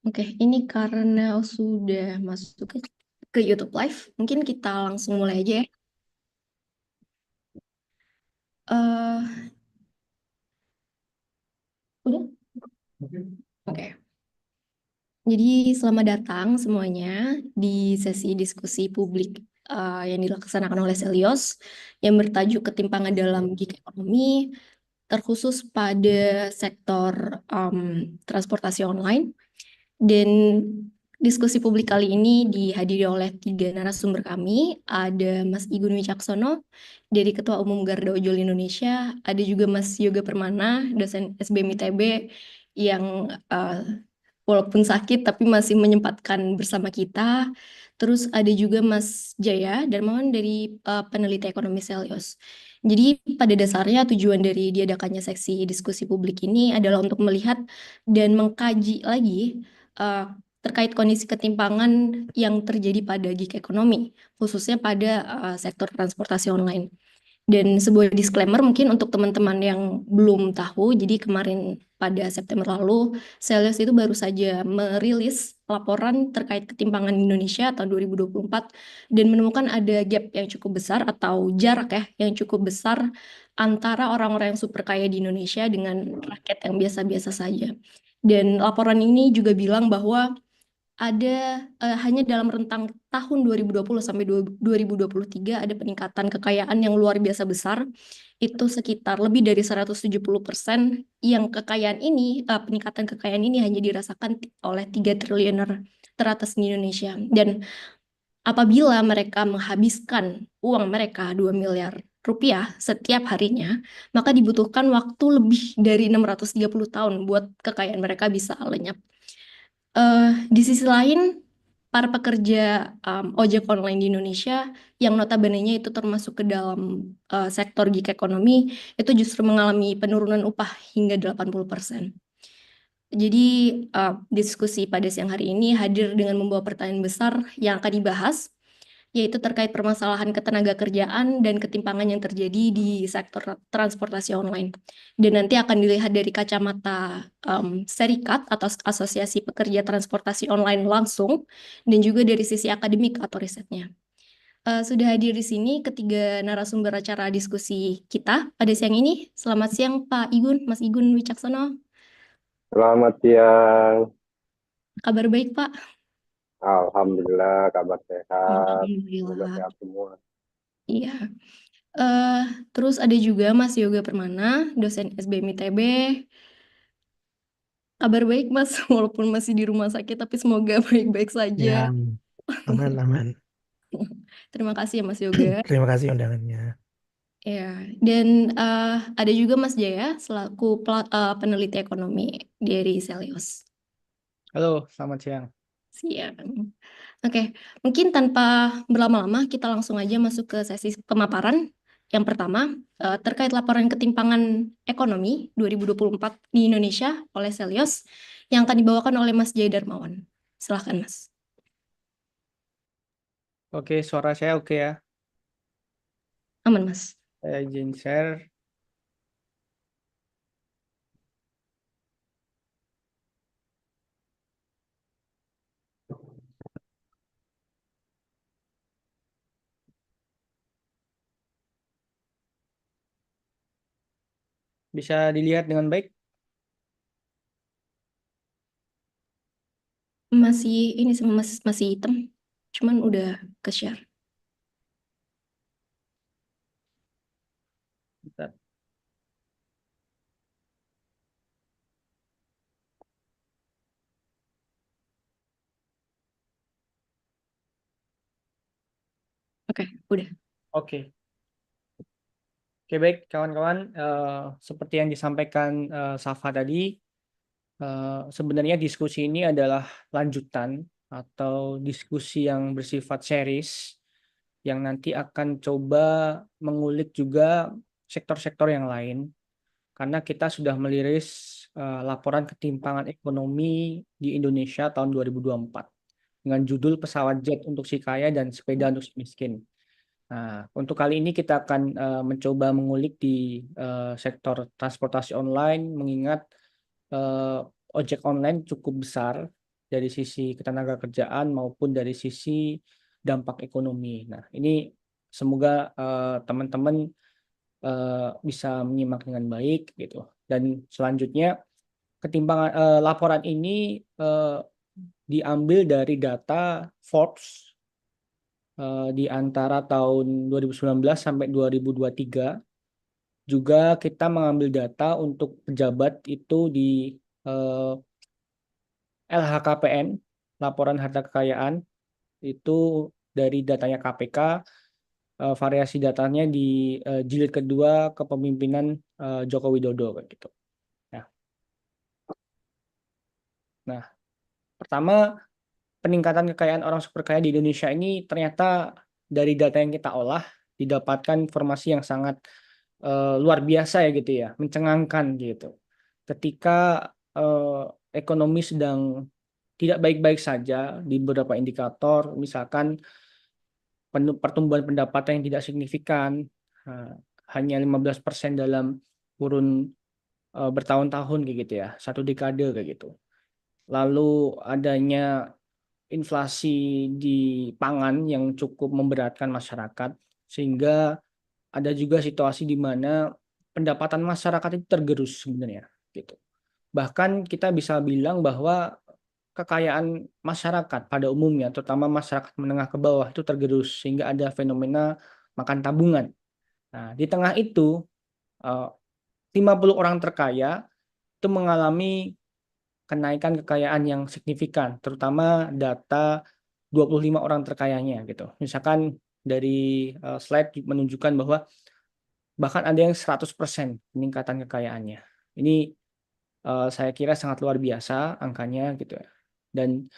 Oke, ini karena sudah masuk ke YouTube Live, mungkin kita langsung mulai aja ya. eh Udah? Oke. Jadi selamat datang semuanya di sesi diskusi publik yang dilaksanakan oleh Selios yang bertajuk ketimpangan dalam gig ekonomi, terkhusus pada sektor transportasi online. Dan diskusi publik kali ini dihadiri oleh tiga narasumber kami. Ada Mas Igun Wicaksono dari Ketua Umum Garda Ojol Indonesia. Ada juga Mas Yoga Permana, dosen SBM ITB yang walaupun sakit tapi masih menyempatkan bersama kita. Terus ada juga Mas Jaya Darmawan dari peneliti ekonomi Selios. Jadi pada dasarnya tujuan dari diadakannya seksi diskusi publik ini adalah untuk melihat dan mengkaji lagi eh, terkait kondisi ketimpangan yang terjadi pada gig ekonomi, khususnya pada sektor transportasi online. Dan sebuah disclaimer mungkin untuk teman-teman yang belum tahu, jadi kemarin pada September lalu, Selios itu baru saja merilis laporan terkait ketimpangan Indonesia tahun 2024 dan menemukan ada gap yang cukup besar atau jarak ya yang cukup besar antara orang-orang yang super kaya di Indonesia dengan rakyat yang biasa-biasa saja. Dan laporan ini juga bilang bahwa ada hanya dalam rentang tahun 2020 sampai 2023 ada peningkatan kekayaan yang luar biasa besar. Itu sekitar lebih dari 170% yang kekayaan ini, peningkatan kekayaan ini hanya dirasakan oleh 3 triliuner teratas di Indonesia. Dan apabila mereka menghabiskan uang mereka 2 miliar rupiah setiap harinya, maka dibutuhkan waktu lebih dari 630 tahun buat kekayaan mereka bisa lenyap. Di sisi lain, para pekerja ojek online di Indonesia yang notabene-nya itu termasuk ke dalam sektor gig ekonomi itu justru mengalami penurunan upah hingga 80%. Jadi diskusi pada siang hari ini hadir dengan membawa pertanyaan besar yang akan dibahas, yaitu terkait permasalahan ketenagakerjaan dan ketimpangan yang terjadi di sektor transportasi online. Dan nanti akan dilihat dari kacamata serikat atau asosiasi pekerja transportasi online langsung, dan juga dari sisi akademik atau risetnya. Sudah hadir di sini ketiga narasumber acara diskusi kita pada siang ini. Selamat siang Pak Igun, Mas Igun Wicaksono. Selamat siang. Kabar baik Pak? Alhamdulillah kabar sehat. Semoga Alhamdulillah. sehat semua. Iya. eh Terus ada juga Mas Yoga Permana, dosen SBM ITB. Kabar baik Mas, walaupun masih di rumah sakit, tapi semoga baik-baik saja. Ya, aman-aman. Terima kasih ya Mas Yoga. Terima kasih undangannya. Ya, dan ada juga Mas Jaya selaku peneliti ekonomi dari Selios. Halo, selamat siang. Siang. Oke, mungkin tanpa berlama-lama kita langsung aja masuk ke sesi pemaparan. Yang pertama, terkait laporan ketimpangan ekonomi 2024 di Indonesia oleh Selios yang akan dibawakan oleh Mas Jaya Darmawan. Silahkan Mas. Oke, suara saya oke ya. Aman Mas. Saya izin share. Bisa dilihat dengan baik? Masih ini sama masih hitam, cuman udah ke share. Bentar. Oke, udah. Oke. Oke, baik kawan-kawan. Seperti yang disampaikan Safa tadi, sebenarnya diskusi ini adalah lanjutan atau diskusi yang bersifat series yang nanti akan coba mengulik juga sektor-sektor yang lain. Karena kita sudah meliris laporan ketimpangan ekonomi di Indonesia tahun 2024 dengan judul pesawat jet untuk si kaya dan sepeda untuk si miskin. Nah, untuk kali ini kita akan mencoba mengulik di sektor transportasi online, mengingat ojek online cukup besar dari sisi ketenagakerjaan maupun dari sisi dampak ekonomi. Nah, ini semoga teman-teman bisa menyimak dengan baik gitu. Dan selanjutnya laporan ini diambil dari data Forbes di antara tahun 2019 sampai 2023. Juga kita mengambil data untuk pejabat itu di LHKPN, laporan harta kekayaan, itu dari datanya KPK, variasi datanya di jilid kedua kepemimpinan Joko Widodo kayak gitu. Nah, pertama, peningkatan kekayaan orang super kaya di Indonesia ini ternyata dari data yang kita olah didapatkan informasi yang sangat luar biasa ya gitu ya, mencengangkan gitu. Ketika ekonomi sedang tidak baik-baik saja di beberapa indikator, misalkan pertumbuhan pendapatan yang tidak signifikan, hanya 15% dalam kurun bertahun-tahun kayak gitu ya, 1 dekade kayak gitu. Lalu adanya inflasi di pangan yang cukup memberatkan masyarakat, sehingga ada juga situasi di mana pendapatan masyarakat itu tergerus sebenarnya gitu. Bahkan kita bisa bilang bahwa kekayaan masyarakat pada umumnya, terutama masyarakat menengah ke bawah itu tergerus sehingga ada fenomena makan tabungan. Nah, di tengah itu 50 orang terkaya itu mengalami kenaikan kekayaan yang signifikan, terutama data 25 orang terkayanya gitu. Misalkan dari slide menunjukkan bahwa bahkan ada yang 100% peningkatan kekayaannya. Ini saya kira sangat luar biasa angkanya gitu ya. Dan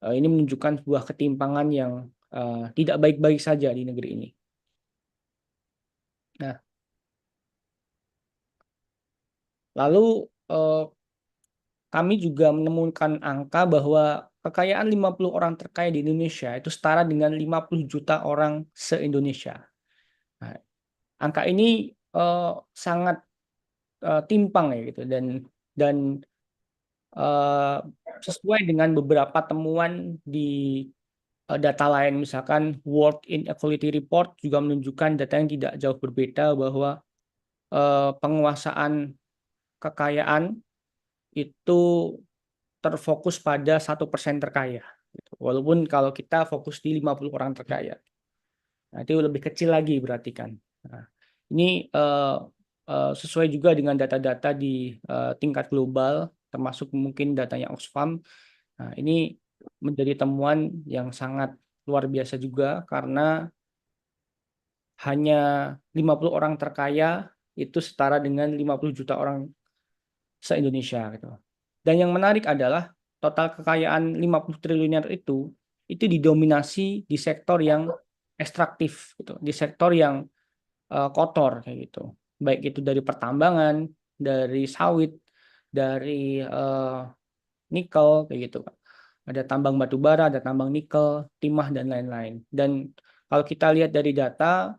ini menunjukkan sebuah ketimpangan yang tidak baik-baik saja di negeri ini. Nah, lalu kami juga menemukan angka bahwa kekayaan 50 orang terkaya di Indonesia itu setara dengan 50 juta orang se-Indonesia. Nah, angka ini sangat timpang ya gitu, dan sesuai dengan beberapa temuan di data lain, misalkan World Inequality Report juga menunjukkan data yang tidak jauh berbeda bahwa penguasaan kekayaan itu terfokus pada 1% terkaya. Walaupun kalau kita fokus di 50 orang terkaya. Nah, itu lebih kecil lagi berarti kan. Nah, ini sesuai juga dengan data-data di tingkat global, termasuk mungkin datanya Oxfam. Nah, ini menjadi temuan yang sangat luar biasa juga karena hanya 50 orang terkaya itu setara dengan 50 juta orang se-Indonesia gitu. Dan yang menarik adalah total kekayaan 50 triliuner itu didominasi di sektor yang ekstraktif gitu, di sektor yang kotor kayak gitu. Baik itu dari pertambangan, dari sawit, dari nikel kayak gitu. Ada tambang batu bara, ada tambang nikel, timah dan lain-lain. Dan kalau kita lihat dari data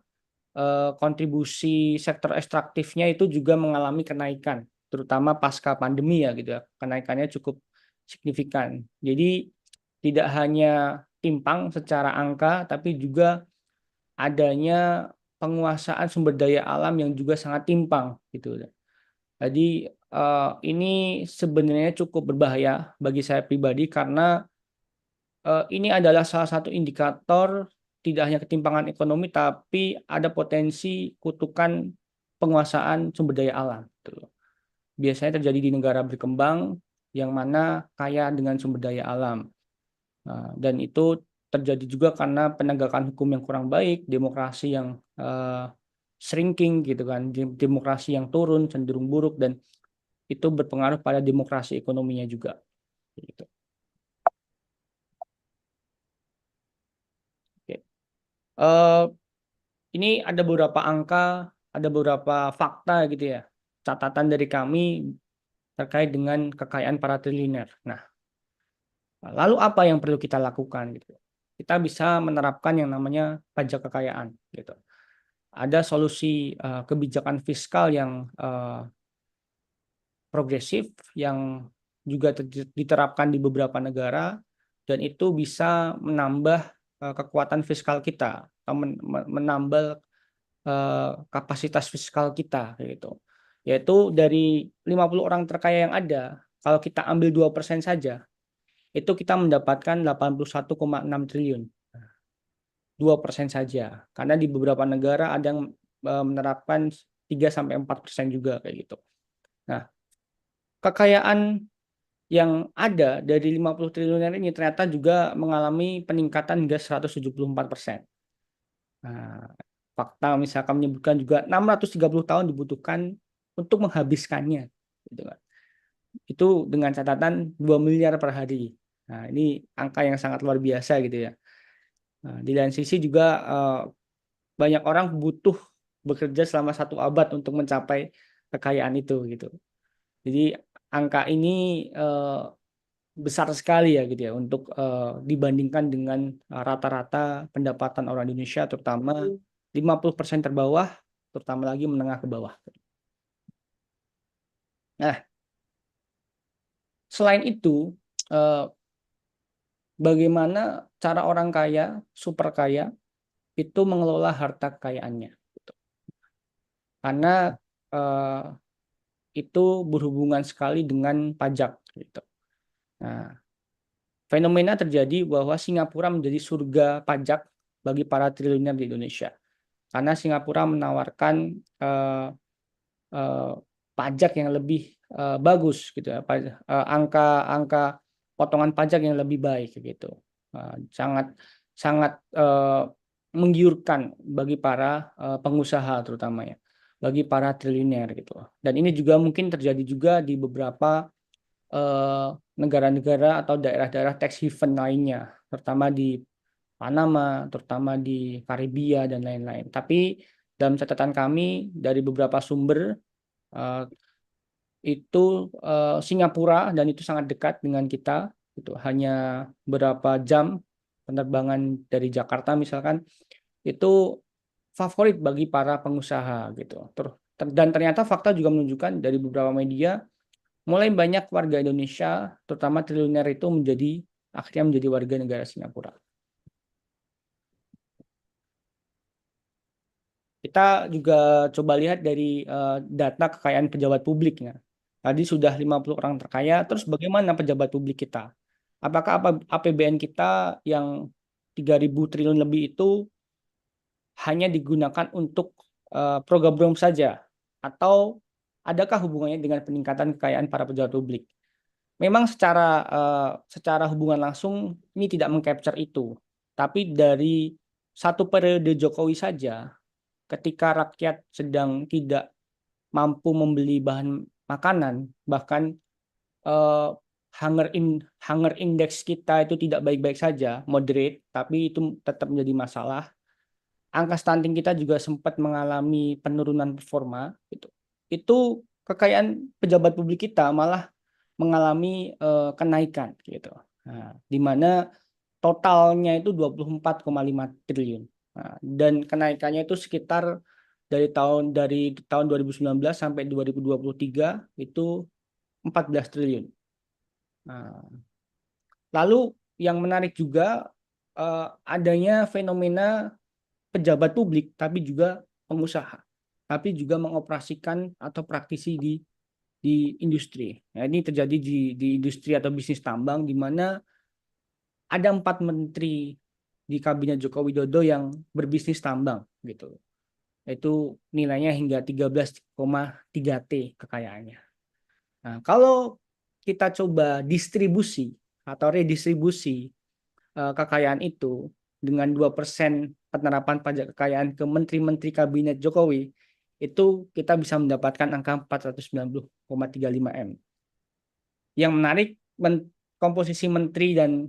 kontribusi sektor ekstraktifnya itu juga mengalami kenaikan, terutama pasca pandemi ya gitu ya. Kenaikannya cukup signifikan. Jadi tidak hanya timpang secara angka, tapi juga adanya penguasaan sumber daya alam yang juga sangat timpang gitu. Jadi ini sebenarnya cukup berbahaya bagi saya pribadi karena ini adalah salah satu indikator tidak hanya ketimpangan ekonomi, tapi ada potensi kutukan penguasaan sumber daya alam. Gitu. Biasanya terjadi di negara berkembang yang mana kaya dengan sumber daya alam. Dan itu terjadi juga karena penegakan hukum yang kurang baik, demokrasi yang shrinking gitu kan, demokrasi yang turun cenderung buruk, dan itu berpengaruh pada demokrasi ekonominya juga. Gitu. Oke. Ini ada beberapa angka, ada beberapa fakta gitu ya, catatan dari kami terkait dengan kekayaan para triliuner. Nah, lalu apa yang perlu kita lakukan gitu? Kita bisa menerapkan yang namanya pajak kekayaan gitu. Ada solusi kebijakan fiskal yang progresif, yang juga diterapkan di beberapa negara, dan itu bisa menambah kekuatan fiskal kita atau menambah kapasitas fiskal kita gitu. Yaitu dari 50 orang terkaya yang ada, kalau kita ambil 2% saja, itu kita mendapatkan 81,6 triliun. 2% saja. Karena di beberapa negara ada yang menerapkan 3-4% juga kayak gitu. Nah, kekayaan yang ada dari 50 triliuner ini ternyata juga mengalami peningkatan hingga 174%. Nah, fakta misalkan menyebutkan juga 630 tahun dibutuhkan untuk menghabiskannya, gitu kan. Itu dengan catatan 2 miliar per hari. Nah, ini angka yang sangat luar biasa gitu ya. Nah, di lain sisi juga banyak orang butuh bekerja selama 1 abad untuk mencapai kekayaan itu gitu. Jadi angka ini besar sekali ya gitu ya untuk dibandingkan dengan rata-rata pendapatan orang Indonesia, terutama 50% terbawah, terutama lagi menengah ke bawah. Nah, selain itu, bagaimana cara orang kaya, super kaya, itu mengelola harta kekayaannya. Karena itu berhubungan sekali dengan pajak. Gitu. Nah, fenomena terjadi bahwa Singapura menjadi surga pajak bagi para triliuner di Indonesia. Karena Singapura menawarkan pajak yang lebih bagus gitu ya, angka potongan pajak yang lebih baik gitu, sangat menggiurkan bagi para pengusaha terutama ya, bagi para triliuner gitu. Dan ini juga mungkin terjadi juga di beberapa negara-negara atau daerah-daerah tax haven lainnya, terutama di Panama, terutama di Karibia dan lain-lain. Tapi dalam catatan kami dari beberapa sumber itu Singapura, dan itu sangat dekat dengan kita, itu hanya berapa jam penerbangan dari Jakarta misalkan, itu favorit bagi para pengusaha gitu. Dan ternyata fakta juga menunjukkan dari beberapa media, mulai banyak warga Indonesia, terutama triliuner itu akhirnya menjadi warga negara Singapura. Kita juga coba lihat dari data kekayaan pejabat publiknya. Tadi sudah 50 orang terkaya, terus bagaimana pejabat publik kita? Apakah APBN kita yang 3.000 triliun lebih itu hanya digunakan untuk program saja? Atau adakah hubungannya dengan peningkatan kekayaan para pejabat publik? Memang secara hubungan langsung ini tidak mengcapture itu. Tapi dari satu periode Jokowi saja, ketika rakyat sedang tidak mampu membeli bahan makanan, bahkan hunger index kita itu tidak baik-baik saja, moderate, tapi itu tetap menjadi masalah. Angka stunting kita juga sempat mengalami penurunan performa, gitu. Itu kekayaan pejabat publik kita malah mengalami kenaikan, gitu. Nah, di mana totalnya itu 24,5 triliun. Nah, dan kenaikannya itu sekitar dari tahun 2019 sampai 2023 itu 14 triliun. Nah, lalu yang menarik juga adanya fenomena pejabat publik tapi juga pengusaha, tapi juga mengoperasikan atau praktisi di industri. Nah, ini terjadi di industri atau bisnis tambang, di mana ada 4 menteri di kabinet Joko Widodo yang berbisnis tambang gitu. Itu nilainya hingga 13,3 T kekayaannya. Nah, kalau kita coba distribusi atau redistribusi kekayaan itu dengan 2% penerapan pajak kekayaan ke menteri-menteri kabinet Jokowi, itu kita bisa mendapatkan angka 490,35 M. Yang menarik, komposisi menteri dan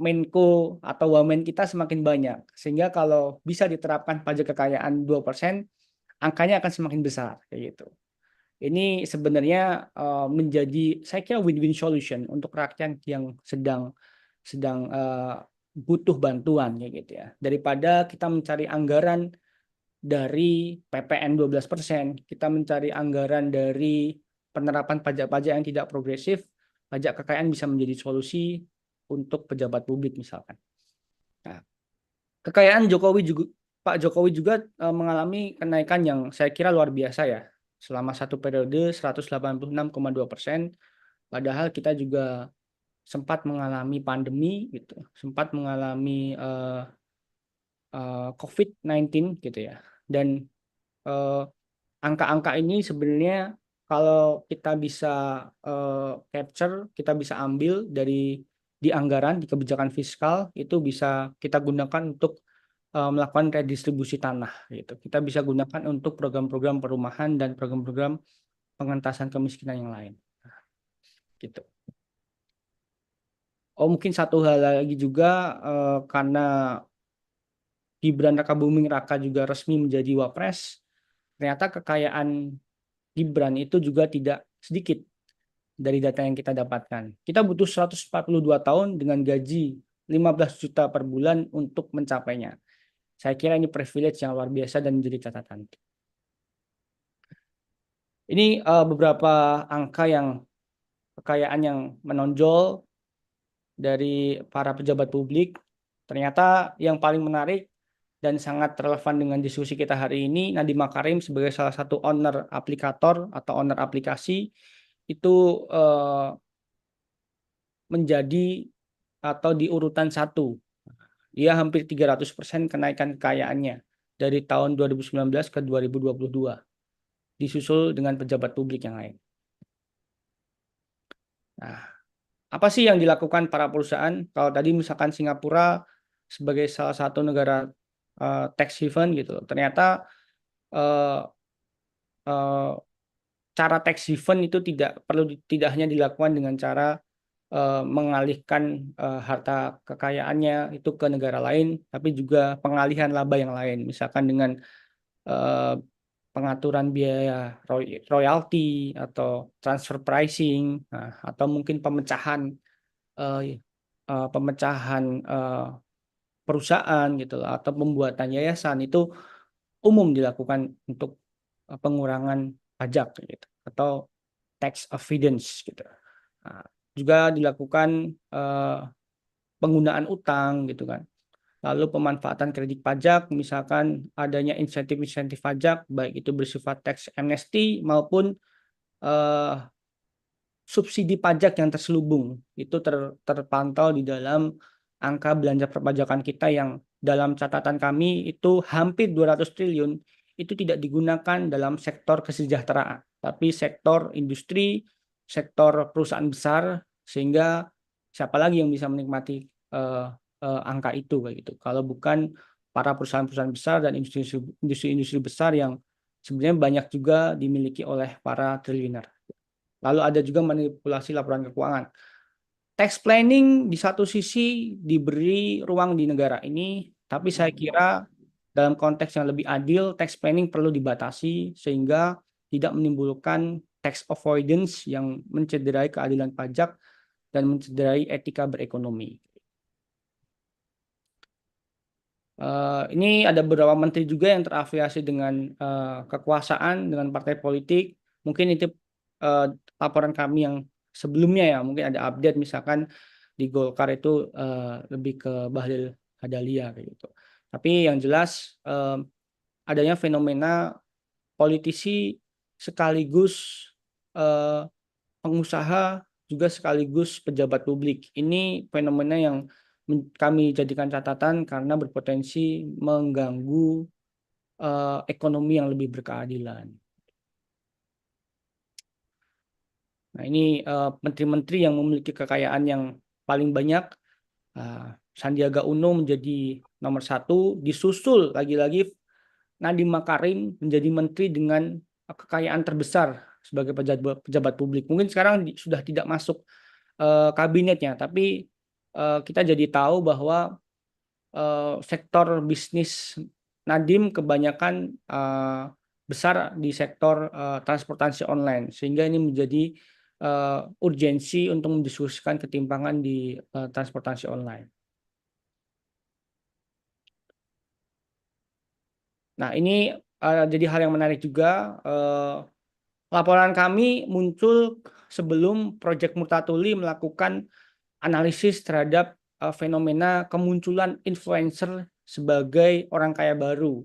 Menko atau Wamen kita semakin banyak, sehingga kalau bisa diterapkan pajak kekayaan 2%, angkanya akan semakin besar kayak gitu. Ini sebenarnya menjadi, saya kira, win-win solution untuk rakyat yang sedang butuh bantuan kayak gitu ya. Daripada kita mencari anggaran dari PPN 12%, kita mencari anggaran dari penerapan pajak-pajak yang tidak progresif, pajak kekayaan bisa menjadi solusi untuk pejabat publik misalkan. Nah, kekayaan Pak Jokowi juga mengalami kenaikan yang saya kira luar biasa ya. Selama satu periode 186,2%, padahal kita juga sempat mengalami pandemi gitu, sempat mengalami COVID-19 gitu ya. Dan angka-angka ini sebenarnya kalau kita bisa capture, kita bisa ambil di anggaran, di kebijakan fiskal, itu bisa kita gunakan untuk melakukan redistribusi tanah gitu. Kita bisa gunakan untuk program-program perumahan dan program-program pengentasan kemiskinan yang lain. Gitu. Oh, mungkin satu hal lagi juga karena Gibran Rakabuming Raka juga resmi menjadi Wapres, ternyata kekayaan Gibran itu juga tidak sedikit dari data yang kita dapatkan. Kita butuh 142 tahun dengan gaji 15 juta per bulan untuk mencapainya. Saya kira ini privilege yang luar biasa dan menjadi catatan. Ini beberapa angka kekayaan yang menonjol dari para pejabat publik. Ternyata yang paling menarik dan sangat relevan dengan diskusi kita hari ini, Nadiem Makarim sebagai salah satu owner aplikator atau owner aplikasi itu menjadi atau di urutan 1. Dia hampir 300% kenaikan kekayaannya dari tahun 2019 ke 2022. Disusul dengan pejabat publik yang lain. Nah, apa sih yang dilakukan para perusahaan? Kalau tadi misalkan Singapura sebagai salah satu negara tax haven gitu, ternyata cara tax haven itu tidak hanya dilakukan dengan cara mengalihkan harta kekayaannya itu ke negara lain, tapi juga pengalihan laba yang lain, misalkan dengan pengaturan biaya royalti atau transfer pricing, atau mungkin pemecahan perusahaan gitu loh, atau pembuatan yayasan itu umum dilakukan untuk pengurangan pajak gitu atau tax avoidance gitu. Nah, juga dilakukan penggunaan utang gitu kan. Lalu pemanfaatan kredit pajak, misalkan adanya insentif-insentif pajak, baik itu bersifat tax amnesty maupun subsidi pajak yang terselubung. Itu terpantau di dalam angka belanja perpajakan kita yang dalam catatan kami itu hampir 200 triliun itu tidak digunakan dalam sektor kesejahteraan, tapi sektor industri, sektor perusahaan besar, sehingga siapa lagi yang bisa menikmati angka itu kayak gitu. Kalau bukan para perusahaan-perusahaan besar dan industri-industri besar yang sebenarnya banyak juga dimiliki oleh para triliuner. Lalu ada juga manipulasi laporan keuangan. Tax planning di satu sisi diberi ruang di negara ini, tapi saya kira dalam konteks yang lebih adil, tax planning perlu dibatasi sehingga tidak menimbulkan tax avoidance yang mencederai keadilan pajak dan mencederai etika berekonomi. Ini ada beberapa menteri juga yang terafiliasi dengan kekuasaan, dengan partai politik. Mungkin itu laporan kami yang sebelumnya ya, mungkin ada update misalkan di Golkar itu lebih ke Bahlil Hadalia kayak gitu. Tapi yang jelas adanya fenomena politisi sekaligus pengusaha juga sekaligus pejabat publik. Ini fenomena yang kami jadikan catatan karena berpotensi mengganggu ekonomi yang lebih berkeadilan. Nah, ini menteri-menteri yang memiliki kekayaan yang paling banyak. Sandiaga Uno menjadi nomor 1, disusul lagi-lagi Nadiem Makarim menjadi menteri dengan kekayaan terbesar sebagai pejabat publik. Mungkin sekarang sudah tidak masuk kabinetnya, tapi kita jadi tahu bahwa sektor bisnis Nadiem kebanyakan besar di sektor transportasi online, sehingga ini menjadi urgensi untuk mendiskusikan ketimpangan di transportasi online. Nah, ini jadi hal yang menarik juga. Laporan kami muncul sebelum Project Multatuli melakukan analisis terhadap fenomena kemunculan influencer sebagai orang kaya baru.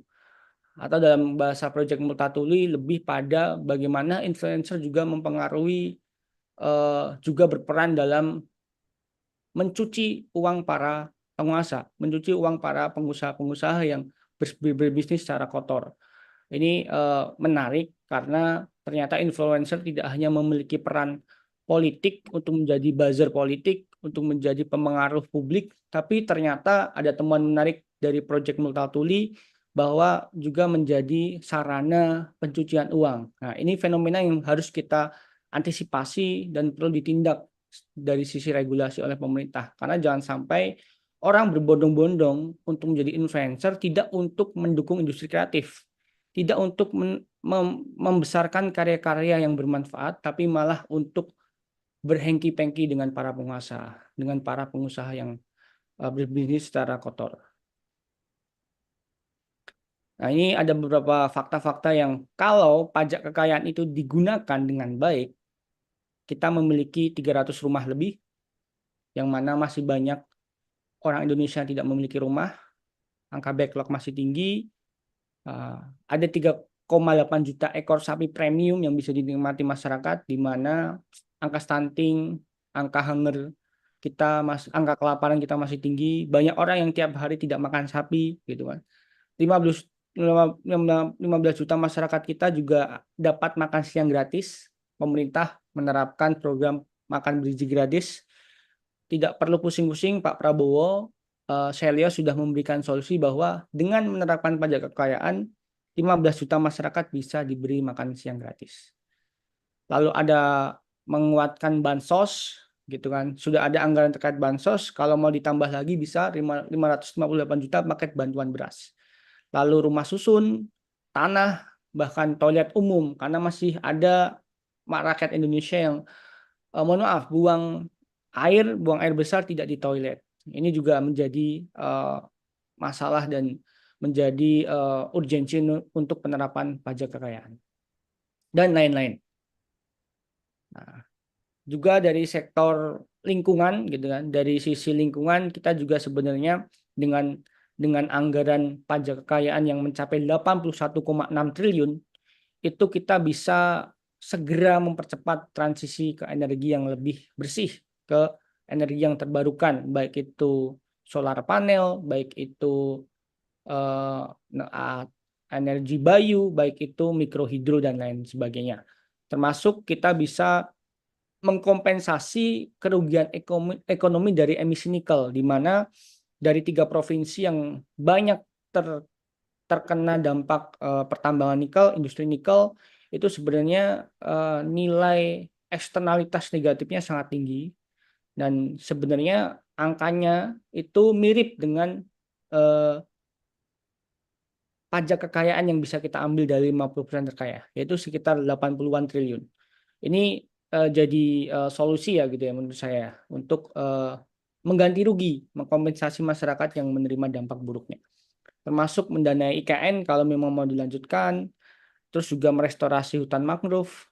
Atau dalam bahasa Project Multatuli lebih pada bagaimana influencer juga mempengaruhi, juga berperan dalam mencuci uang para penguasa, mencuci uang para pengusaha-pengusaha yang berbisnis secara kotor. Ini menarik karena ternyata influencer tidak hanya memiliki peran politik untuk menjadi buzzer politik, untuk menjadi pemengaruh publik, tapi ternyata ada temuan menarik dari Project Multatuli bahwa juga menjadi sarana pencucian uang. Nah, ini fenomena yang harus kita antisipasi dan perlu ditindak dari sisi regulasi oleh pemerintah. Karena jangan sampai orang berbondong-bondong untuk menjadi influencer tidak untuk mendukung industri kreatif, tidak untuk membesarkan karya-karya yang bermanfaat, tapi malah untuk berhengki-pengki dengan para penguasa, dengan para pengusaha yang berbisnis secara kotor. Nah, ini ada beberapa fakta-fakta yang kalau pajak kekayaan itu digunakan dengan baik, kita memiliki 300 rumah lebih, yang mana masih banyak orang Indonesia yang tidak memiliki rumah, angka backlog masih tinggi, ada 3,8 juta ekor sapi premium yang bisa dinikmati masyarakat, di mana angka stunting, angka hunger kita angka kelaparan kita masih tinggi, banyak orang yang tiap hari tidak makan sapi, gitu kan. 15 juta masyarakat kita juga dapat makan siang gratis. Pemerintah menerapkan program makan bergizi gratis. Tidak perlu pusing-pusing, Pak Prabowo, saya lihat sudah memberikan solusi bahwa dengan menerapkan pajak kekayaan, 15 juta masyarakat bisa diberi makan siang gratis. Lalu ada menguatkan bansos, gitu kan. Sudah ada anggaran terkait bansos, kalau mau ditambah lagi bisa 558 juta paket bantuan beras. Lalu rumah susun, tanah, bahkan toilet umum, karena masih ada rakyat Indonesia yang mohon maaf buang air besar tidak di toilet. Ini juga menjadi masalah dan menjadi urgensi untuk penerapan pajak kekayaan dan lain-lain. Nah, juga dari sektor lingkungan, gitu kan, dari sisi lingkungan kita juga sebenarnya dengan anggaran pajak kekayaan yang mencapai 81,6 triliun, itu kita bisa segera mempercepat transisi ke energi yang lebih bersih, ke energi yang terbarukan, baik itu solar panel, baik itu energi bayu, baik itu mikrohidro dan lain sebagainya. Termasuk kita bisa mengkompensasi kerugian ekonomi dari emisi nikel, di mana dari 3 provinsi yang banyak terkena dampak pertambangan nikel, industri nikel, itu sebenarnya nilai eksternalitas negatifnya sangat tinggi, dan sebenarnya angkanya itu mirip dengan pajak kekayaan yang bisa kita ambil dari 50% terkaya, yaitu sekitar 80-an triliun. Ini jadi solusi ya, gitu ya, menurut saya, untuk mengganti rugi, mengkompensasi masyarakat yang menerima dampak buruknya. Termasuk mendanai IKN kalau memang mau dilanjutkan, terus juga merestorasi hutan mangrove,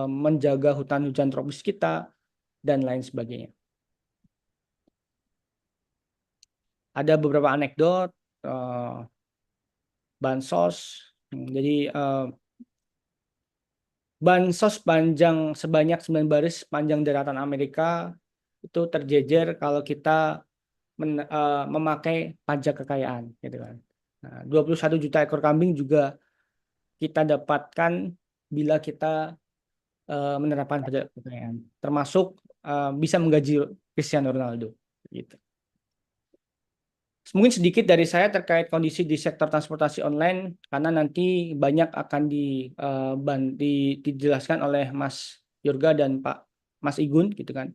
menjaga hutan hujan tropis kita, dan lain sebagainya. Ada beberapa anekdot bansos. Jadi bansos sebanyak 9 baris panjang daratan Amerika itu terjejer kalau kita memakai pajak kekayaan, gitu kan. Nah, 21 juta ekor kambing juga kita dapatkan bila kita menerapkan pajak kekayaan, termasuk bisa menggaji Cristiano Ronaldo, gitu. Mungkin sedikit dari saya terkait kondisi di sektor transportasi online, karena nanti banyak akan dijelaskan oleh Mas Yurga dan Pak Mas Igun, gitu kan.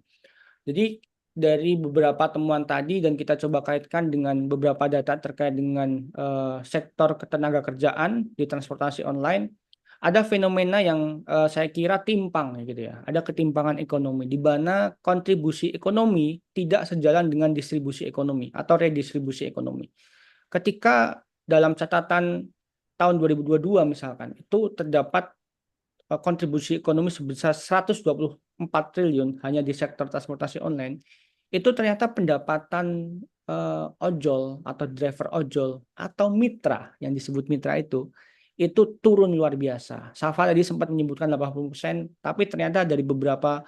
Jadi dari beberapa temuan tadi dan kita coba kaitkan dengan beberapa data terkait dengan sektor ketenagakerjaan di transportasi online, ada fenomena yang saya kira timpang, gitu ya. Ada ketimpangan ekonomi di mana kontribusi ekonomi tidak sejalan dengan distribusi ekonomi atau redistribusi ekonomi. Ketika dalam catatan tahun 2022 misalkan, itu terdapat kontribusi ekonomi sebesar 124 4 triliun hanya di sektor transportasi online, itu ternyata pendapatan ojol atau driver ojol atau mitra yang disebut mitra itu turun luar biasa. Safa tadi sempat menyebutkan 80%, tapi ternyata dari beberapa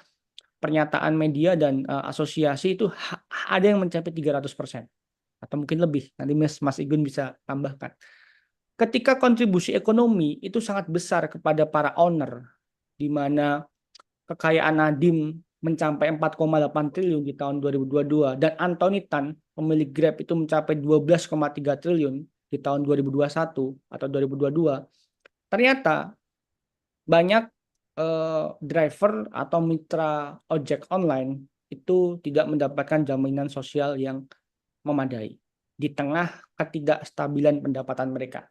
pernyataan media dan asosiasi itu ada yang mencapai 300% atau mungkin lebih. Nanti Mas Igun bisa tambahkan. Ketika kontribusi ekonomi itu sangat besar kepada para owner, di mana kekayaan Nadiem mencapai 4,8 triliun di tahun 2022 dan Anthony Tan, pemilik Grab, itu mencapai 12,3 triliun di tahun 2021 atau 2022. Ternyata banyak driver atau mitra ojek online itu tidak mendapatkan jaminan sosial yang memadai di tengah ketidakstabilan pendapatan mereka.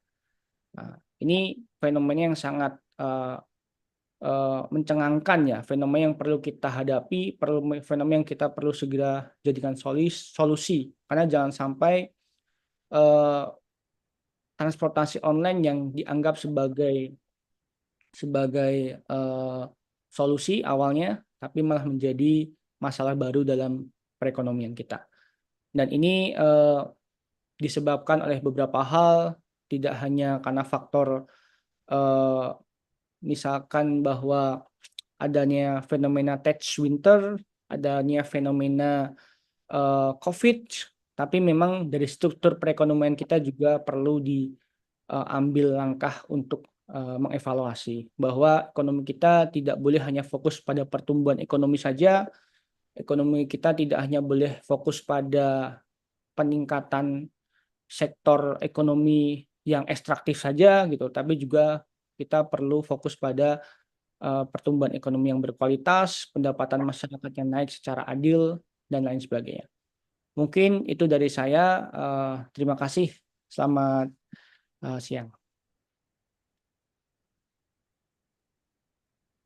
Nah, ini fenomena yang sangat mencengangkan ya, fenomena yang perlu kita hadapi, fenomena yang kita perlu segera jadikan solusi, karena jangan sampai transportasi online yang dianggap sebagai solusi awalnya, tapi malah menjadi masalah baru dalam perekonomian kita. Dan ini disebabkan oleh beberapa hal, tidak hanya karena faktor misalkan bahwa adanya fenomena tax winter, adanya fenomena COVID, tapi memang dari struktur perekonomian kita juga perlu diambil langkah untuk mengevaluasi bahwa ekonomi kita tidak boleh hanya fokus pada pertumbuhan ekonomi saja, ekonomi kita tidak hanya boleh fokus pada peningkatan sektor ekonomi yang ekstraktif saja gitu, tapi juga kita perlu fokus pada pertumbuhan ekonomi yang berkualitas, pendapatan masyarakat yang naik secara adil, dan lain sebagainya. Mungkin itu dari saya. Terima kasih. Selamat siang.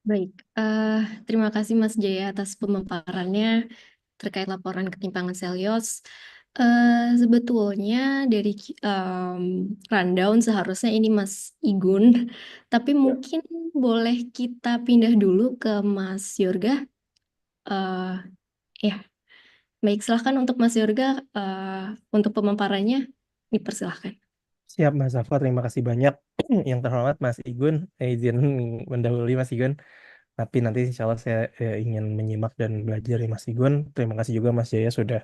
Baik, terima kasih Mas Jaya atas pemaparannya terkait laporan ketimpangan Selyos. Sebetulnya dari rundown seharusnya ini Mas Igun, tapi mungkin boleh kita pindah dulu ke Mas Yorga. Ya, baik, silahkan untuk Mas Yorga untuk pemaparannya dipersilahkan. Siap Mas Safa, terima kasih banyak. Yang terhormat Mas Igun, izin mendahului Mas Igun. Tapi nanti insya Allah saya ingin menyimak dan belajar dari Mas Igun. Terima kasih juga Mas Jaya sudah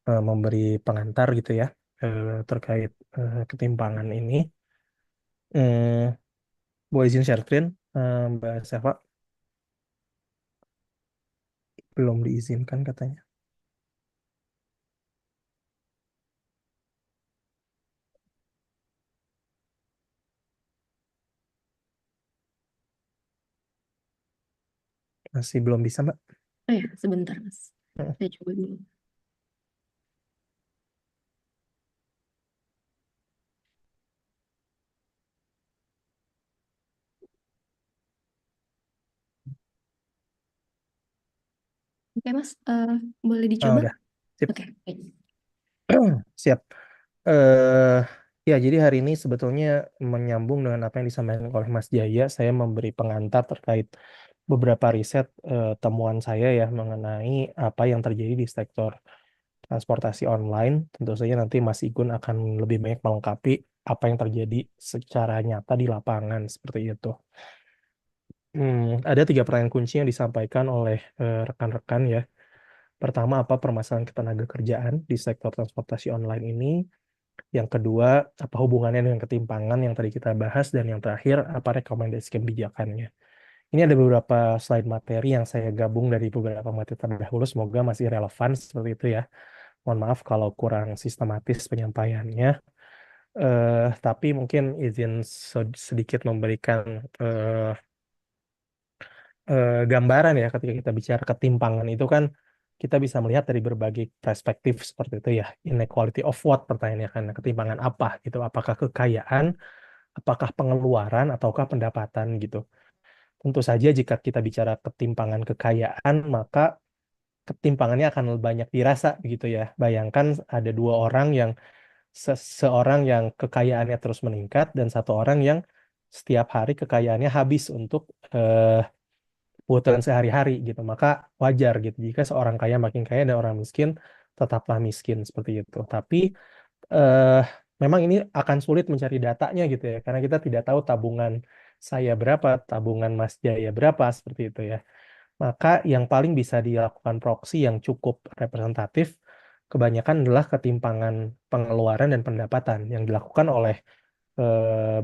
memberi pengantar gitu ya terkait ketimpangan ini. Boleh izin share screen, Mbak Safa? Belum diizinkan katanya. Masih belum bisa, Mbak. Oh ya, sebentar Mas. Hmm. Saya coba dulu. Oke Mas, boleh dicoba? Udah. Sip. Oke, baik. Siap. Ya, jadi hari ini sebetulnya menyambung dengan apa yang disampaikan oleh Mas Jaya, saya memberi pengantar terkait beberapa riset temuan saya ya mengenai apa yang terjadi di sektor transportasi online. Tentu saja nanti Mas Igun akan lebih banyak melengkapi apa yang terjadi secara nyata di lapangan seperti itu. Ada 3 pertanyaan kunci yang disampaikan oleh rekan-rekan ya. Pertama, apa permasalahan ketenagakerjaan di sektor transportasi online ini? Yang kedua, apa hubungannya dengan ketimpangan yang tadi kita bahas? Dan yang terakhir, apa rekomendasi kebijakannya? Ini ada beberapa slide materi yang saya gabung dari beberapa materi terdahulu. Semoga masih relevan seperti itu ya. Mohon maaf kalau kurang sistematis penyampaiannya. Tapi mungkin izin sedikit memberikan gambaran ya ketika kita bicara ketimpangan itu kan kita bisa melihat dari berbagai perspektif seperti itu ya. Inequality of what pertanyaannya kan, ketimpangan apa gitu, apakah kekayaan, apakah pengeluaran ataukah pendapatan gitu. Tentu saja jika kita bicara ketimpangan kekayaan maka ketimpangannya akan banyak dirasa gitu ya. Bayangkan ada 2 orang yang seorang yang kekayaannya terus meningkat dan 1 orang yang setiap hari kekayaannya habis untuk kebutuhan sehari-hari gitu. Maka wajar gitu jika seorang kaya makin kaya dan orang miskin tetaplah miskin seperti itu. Tapi eh, memang ini akan sulit mencari datanya gitu ya, karena kita tidak tahu tabungan saya berapa, tabungan Mas Jaya berapa seperti itu ya. Maka yang paling bisa dilakukan proksi yang cukup representatif kebanyakan adalah ketimpangan pengeluaran dan pendapatan yang dilakukan oleh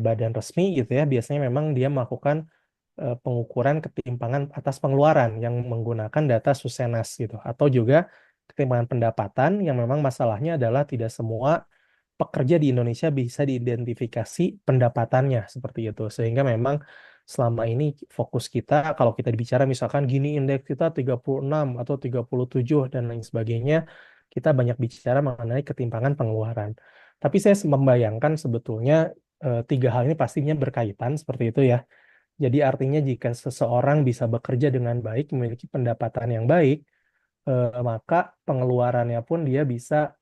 badan resmi gitu ya. Biasanya memang dia melakukan pengukuran ketimpangan atas pengeluaran yang menggunakan data Susenas gitu, atau juga ketimpangan pendapatan yang memang masalahnya adalah tidak semua pekerja di Indonesia bisa diidentifikasi pendapatannya seperti itu. Sehingga memang selama ini fokus kita kalau kita bicara misalkan gini indeks kita 36 atau 37 dan lain sebagainya, kita banyak bicara mengenai ketimpangan pengeluaran. Tapi saya membayangkan sebetulnya tiga hal ini pastinya berkaitan seperti itu ya. Jadi artinya jika seseorang bisa bekerja dengan baik, memiliki pendapatan yang baik, maka pengeluarannya pun dia bisa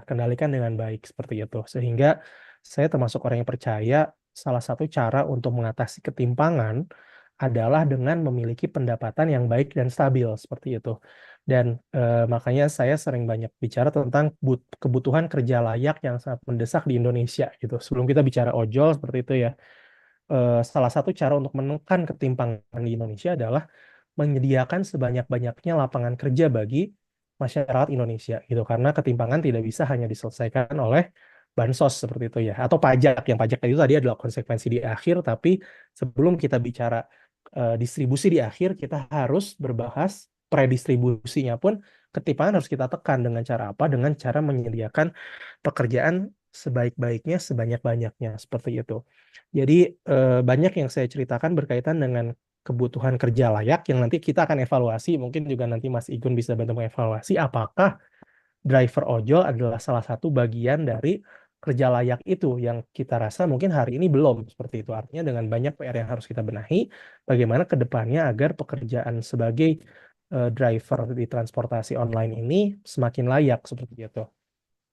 kendalikan dengan baik seperti itu. Sehingga saya termasuk orang yang percaya salah satu cara untuk mengatasi ketimpangan adalah dengan memiliki pendapatan yang baik dan stabil seperti itu. Dan makanya saya sering banyak bicara tentang kebutuhan kerja layak yang sangat mendesak di Indonesia gitu. Sebelum kita bicara ojol seperti itu ya. Salah satu cara untuk menekan ketimpangan di Indonesia adalah menyediakan sebanyak-banyaknya lapangan kerja bagi masyarakat Indonesia gitu, karena ketimpangan tidak bisa hanya diselesaikan oleh bansos seperti itu ya, atau pajak. Yang pajak itu tadi adalah konsekuensi di akhir, tapi sebelum kita bicara distribusi di akhir, kita harus berbahas predistribusinya pun. Ketimpangan harus kita tekan dengan cara apa? Dengan cara menyediakan pekerjaan sebaik-baiknya, sebanyak-banyaknya seperti itu. Jadi banyak yang saya ceritakan berkaitan dengan kebutuhan kerja layak yang nanti kita akan evaluasi. Mungkin juga nanti Mas Igun bisa bantu mengevaluasi apakah driver ojol adalah salah satu bagian dari kerja layak itu yang kita rasa mungkin hari ini belum seperti itu. Artinya dengan banyak PR yang harus kita benahi, bagaimana ke depannya agar pekerjaan sebagai driver di transportasi online ini semakin layak seperti itu.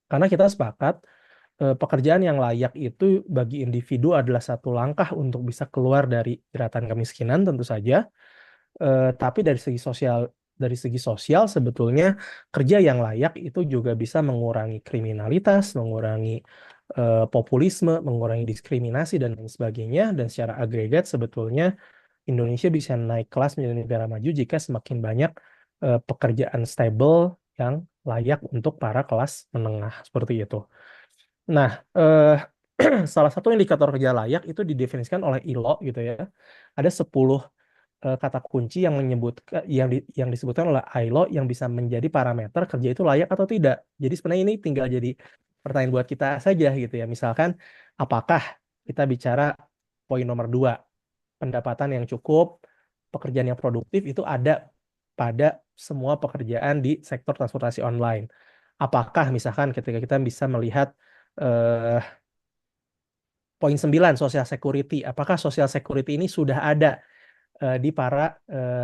Karena kita sepakat pekerjaan yang layak itu bagi individu adalah satu langkah untuk bisa keluar dari jeratan kemiskinan tentu saja. Tapi dari segi sosial sebetulnya kerja yang layak itu juga bisa mengurangi kriminalitas, mengurangi populisme, mengurangi diskriminasi dan lain sebagainya. Dan secara agregat sebetulnya Indonesia bisa naik kelas menjadi negara maju jika semakin banyak pekerjaan stable yang layak untuk para kelas menengah seperti itu. Nah, salah satu indikator kerja layak itu didefinisikan oleh ILO gitu ya. Ada 10 kata kunci yang yang disebutkan oleh ILO yang bisa menjadi parameter kerja itu layak atau tidak. Jadi sebenarnya ini tinggal jadi pertanyaan buat kita saja gitu ya. Misalkan apakah kita bicara poin nomor 2, pendapatan yang cukup, pekerjaan yang produktif itu ada pada semua pekerjaan di sektor transportasi online. Apakah misalkan ketika kita bisa melihat poin 9, social security. Apakah social security ini sudah ada di para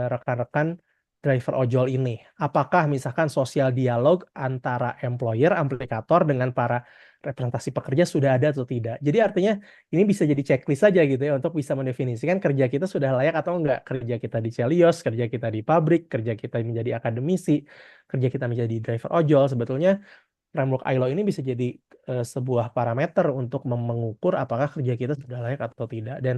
rekan-rekan driver ojol ini? Apakah misalkan sosial dialog antara employer, aplikator dengan para representasi pekerja sudah ada atau tidak? Jadi artinya ini bisa jadi checklist saja gitu ya untuk bisa mendefinisikan kerja kita sudah layak atau enggak. Kerja kita di Celios, kerja kita di pabrik, kerja kita menjadi akademisi, kerja kita menjadi driver ojol. Sebetulnya framework ILO ini bisa jadi sebuah parameter untuk mengukur apakah kerja kita sudah layak atau tidak. Dan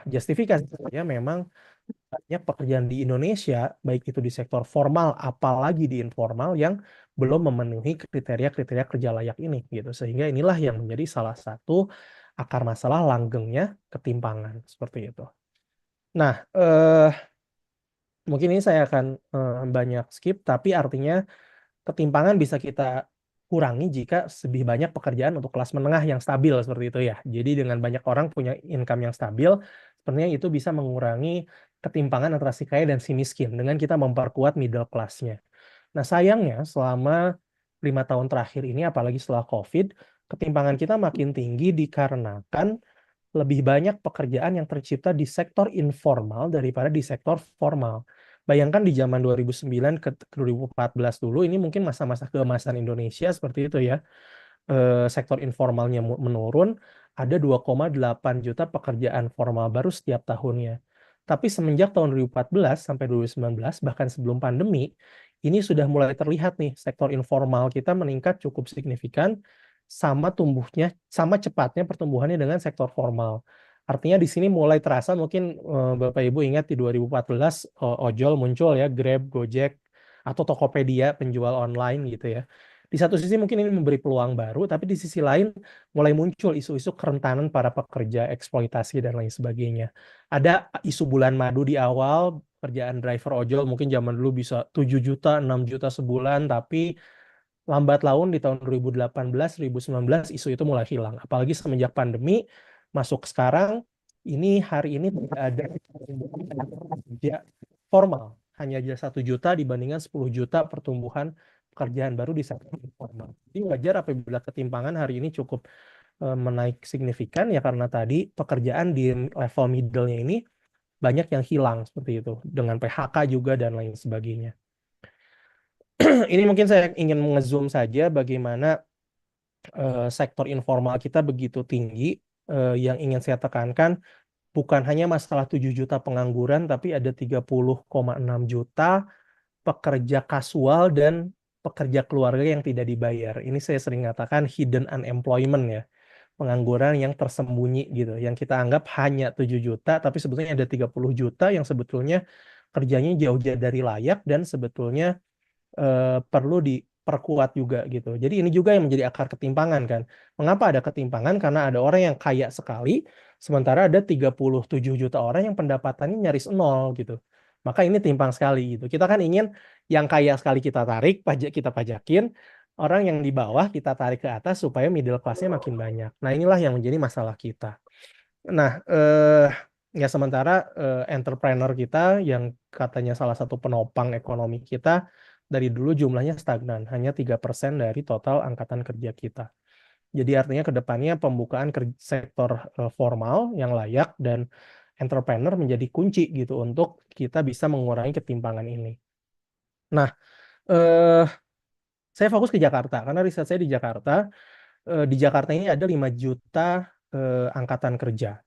justifikasinya memang banyak pekerjaan di Indonesia, baik itu di sektor formal apalagi di informal, yang belum memenuhi kriteria-kriteria kerja layak ini gitu. Sehingga inilah yang menjadi salah satu akar masalah langgengnya ketimpangan seperti itu. Nah, mungkin ini saya akan banyak skip, tapi artinya ketimpangan bisa kita kurangi jika lebih banyak pekerjaan untuk kelas menengah yang stabil seperti itu ya. Jadi dengan banyak orang punya income yang stabil, sebenarnya itu bisa mengurangi ketimpangan antara si kaya dan si miskin dengan kita memperkuat middle class-nya. Nah sayangnya selama 5 tahun terakhir ini, apalagi setelah COVID, ketimpangan kita makin tinggi dikarenakan lebih banyak pekerjaan yang tercipta di sektor informal daripada di sektor formal. Bayangkan di zaman 2009 ke 2014 dulu, ini mungkin masa-masa keemasan Indonesia seperti itu ya. Sektor informalnya menurun, ada 2,8 juta pekerjaan formal baru setiap tahunnya. Tapi semenjak tahun 2014 sampai 2019, bahkan sebelum pandemi, ini sudah mulai terlihat nih sektor informal kita meningkat cukup signifikan sama cepatnya pertumbuhannya dengan sektor formal. Artinya di sini mulai terasa mungkin Bapak Ibu ingat di 2014 ojol muncul ya, Grab, Gojek, atau Tokopedia penjual online gitu ya. Di satu sisi mungkin ini memberi peluang baru, tapi di sisi lain mulai muncul isu-isu kerentanan para pekerja eksploitasi dan lain sebagainya. Ada isu bulan madu di awal, kerjaan driver ojol mungkin zaman dulu bisa 7 juta, 6 juta sebulan, tapi lambat laun di tahun 2018, 2019 isu itu mulai hilang. Apalagi semenjak pandemi, masuk sekarang, hari ini tidak ada kerja formal. Hanya aja 1 juta dibandingkan 10 juta pertumbuhan pekerjaan baru di sektor informal. Jadi wajar apabila ketimpangan hari ini cukup menaik signifikan ya karena tadi pekerjaan di level middle-nya ini banyak yang hilang seperti itu dengan PHK juga dan lain sebagainya. Ini mungkin saya ingin nge-zoom saja bagaimana sektor informal kita begitu tinggi. Yang ingin saya tekankan bukan hanya masalah 7 juta pengangguran, tapi ada 30,6 juta pekerja kasual dan pekerja keluarga yang tidak dibayar. Ini saya sering katakan hidden unemployment ya. Pengangguran yang tersembunyi gitu. Yang kita anggap hanya 7 juta, tapi sebetulnya ada 30 juta yang sebetulnya kerjanya jauh-jauh dari layak dan sebetulnya perlu diperkuat juga gitu. Jadi ini juga yang menjadi akar ketimpangan kan. Mengapa ada ketimpangan? Karena ada orang yang kaya sekali, sementara ada 37 juta orang yang pendapatannya nyaris nol gitu. Maka ini timpang sekali gitu. Kita kan ingin yang kaya sekali kita tarik, kita pajakin, orang yang di bawah kita tarik ke atas supaya middle class-nya makin banyak. Nah inilah yang menjadi masalah kita. Nah, ya sementara entrepreneur kita yang katanya salah satu penopang ekonomi kita, dari dulu jumlahnya stagnan, hanya 3% dari total angkatan kerja kita. Jadi artinya ke depannya pembukaan sektor formal yang layak dan entrepreneur menjadi kunci gitu untuk kita bisa mengurangi ketimpangan ini. Nah, saya fokus ke Jakarta karena riset saya di Jakarta. Di Jakarta ini ada 5 juta angkatan kerja.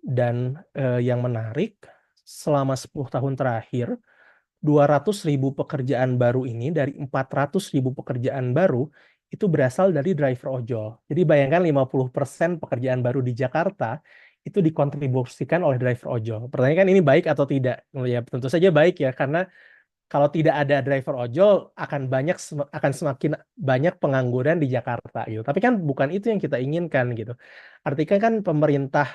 Dan yang menarik, selama 10 tahun terakhir, 200.000 pekerjaan baru ini dari 400.000 pekerjaan baru itu berasal dari driver ojol. Jadi bayangkan 50% pekerjaan baru di Jakarta itu dikontribusikan oleh driver ojol. Pertanyaannya kan ini baik atau tidak? Ya tentu saja baik ya, karena kalau tidak ada driver ojol akan semakin banyak pengangguran di Jakarta gitu. Tapi kan bukan itu yang kita inginkan gitu. Artinya kan pemerintah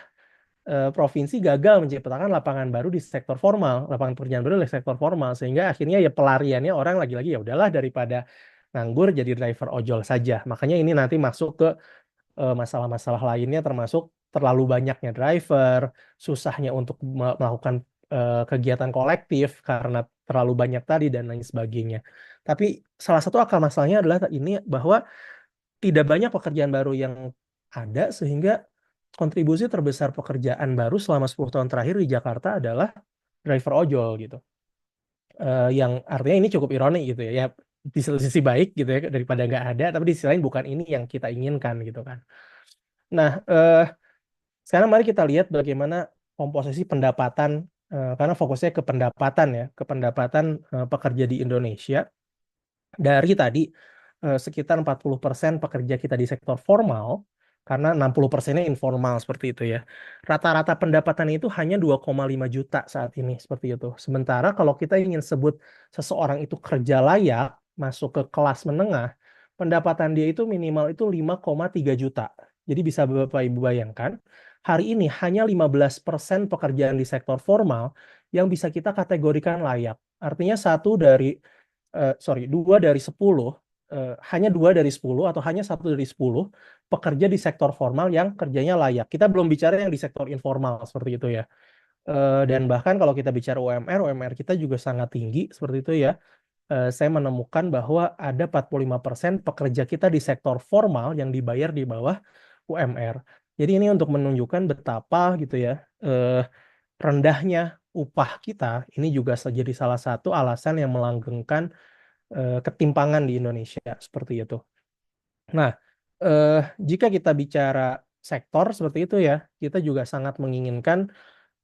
provinsi gagal menciptakan lapangan baru di sektor formal, lapangan pekerjaan baru di sektor formal, sehingga akhirnya ya pelariannya orang lagi-lagi ya udahlah daripada nganggur jadi driver ojol saja. Makanya ini nanti masuk ke masalah-masalah lainnya, termasuk terlalu banyaknya driver, susahnya untuk melakukan kegiatan kolektif karena terlalu banyak tadi dan lain sebagainya. Tapi salah satu akar masalahnya adalah ini bahwa tidak banyak pekerjaan baru yang ada sehingga kontribusi terbesar pekerjaan baru selama 10 tahun terakhir di Jakarta adalah driver ojol gitu. Yang artinya ini cukup ironi gitu ya. Ya di sisi baik gitu ya daripada nggak ada, tapi di sisi lain bukan ini yang kita inginkan gitu kan. Nah, sekarang mari kita lihat bagaimana komposisi pendapatan karena fokusnya ke pendapatan ya, ke pendapatan pekerja di Indonesia. Dari tadi sekitar 40% pekerja kita di sektor formal, karena 60%-nya informal seperti itu ya. Rata-rata pendapatan itu hanya 2,5 juta saat ini seperti itu. Sementara kalau kita ingin sebut seseorang itu kerja layak, masuk ke kelas menengah, pendapatan dia itu minimal itu 5,3 juta. Jadi bisa Bapak Ibu bayangkan, hari ini hanya 15% pekerjaan di sektor formal yang bisa kita kategorikan layak. Artinya 2 dari 10, hanya 2 dari 10 atau hanya 1 dari 10 pekerja di sektor formal yang kerjanya layak. Kita belum bicara yang di sektor informal seperti itu ya. Dan bahkan kalau kita bicara UMR kita juga sangat tinggi seperti itu ya. Saya menemukan bahwa ada 45% pekerja kita di sektor formal yang dibayar di bawah UMR. Jadi ini untuk menunjukkan betapa gitu ya rendahnya upah kita. Ini juga jadi salah satu alasan yang melanggengkan ketimpangan di Indonesia seperti itu. Nah, jika kita bicara sektor seperti itu ya, kita juga sangat menginginkan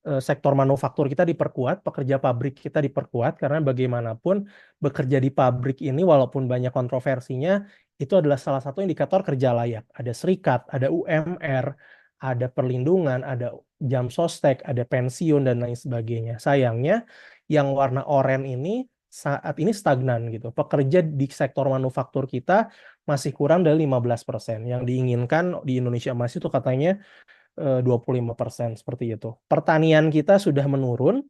sektor manufaktur kita diperkuat, pekerja pabrik kita diperkuat, karena bagaimanapun bekerja di pabrik ini walaupun banyak kontroversinya, itu adalah salah satu indikator kerja layak. Ada serikat, ada UMR, ada perlindungan, ada jam sostek, ada pensiun, dan lain sebagainya. Sayangnya, yang warna oranye ini saat ini stagnan gitu. Pekerja di sektor manufaktur kita masih kurang dari 15%. Yang diinginkan di Indonesia Emas itu katanya 25% seperti itu. Pertanian kita sudah menurun,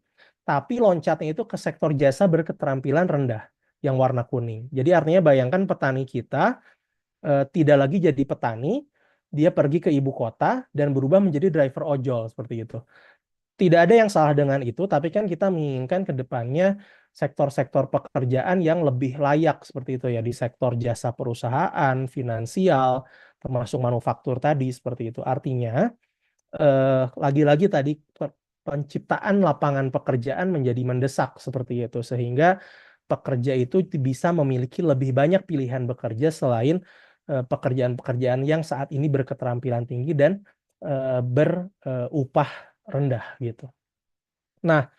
tapi loncatnya itu ke sektor jasa berketerampilan rendah yang warna kuning. Jadi artinya bayangkan petani kita tidak lagi jadi petani, dia pergi ke ibu kota dan berubah menjadi driver ojol seperti itu. Tidak ada yang salah dengan itu, tapi kan kita menginginkan ke depannya sektor-sektor pekerjaan yang lebih layak seperti itu ya, di sektor jasa perusahaan, finansial, termasuk manufaktur tadi seperti itu. Artinya lagi-lagi tadi penciptaan lapangan pekerjaan menjadi mendesak seperti itu, sehingga pekerja itu bisa memiliki lebih banyak pilihan bekerja selain pekerjaan-pekerjaan yang saat ini berketerampilan tinggi dan berupah rendah gitu. Nah,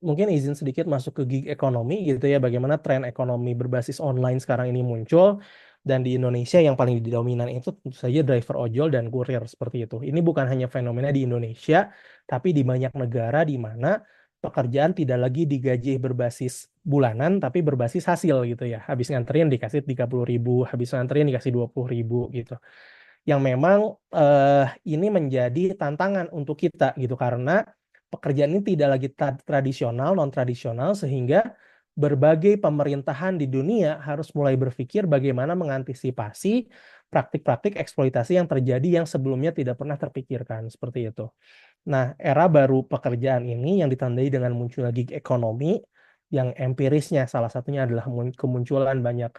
mungkin izin sedikit masuk ke gig ekonomi gitu ya, bagaimana tren ekonomi berbasis online sekarang ini muncul. Dan di Indonesia yang paling dominan itu tentu saja driver ojol dan kurir seperti itu. Ini bukan hanya fenomena di Indonesia, tapi di banyak negara di mana pekerjaan tidak lagi digaji berbasis bulanan, tapi berbasis hasil gitu ya. Habis nganterin dikasih 30.000, habis nganterin dikasih 20.000 gitu. Yang memang ini menjadi tantangan untuk kita gitu, karena pekerjaan ini tidak lagi tradisional, non-tradisional, sehingga berbagai pemerintahan di dunia harus mulai berpikir bagaimana mengantisipasi praktik-praktik eksploitasi yang terjadi yang sebelumnya tidak pernah terpikirkan, seperti itu. Nah, era baru pekerjaan ini yang ditandai dengan munculnya gig ekonomi, yang empirisnya salah satunya adalah kemunculan banyak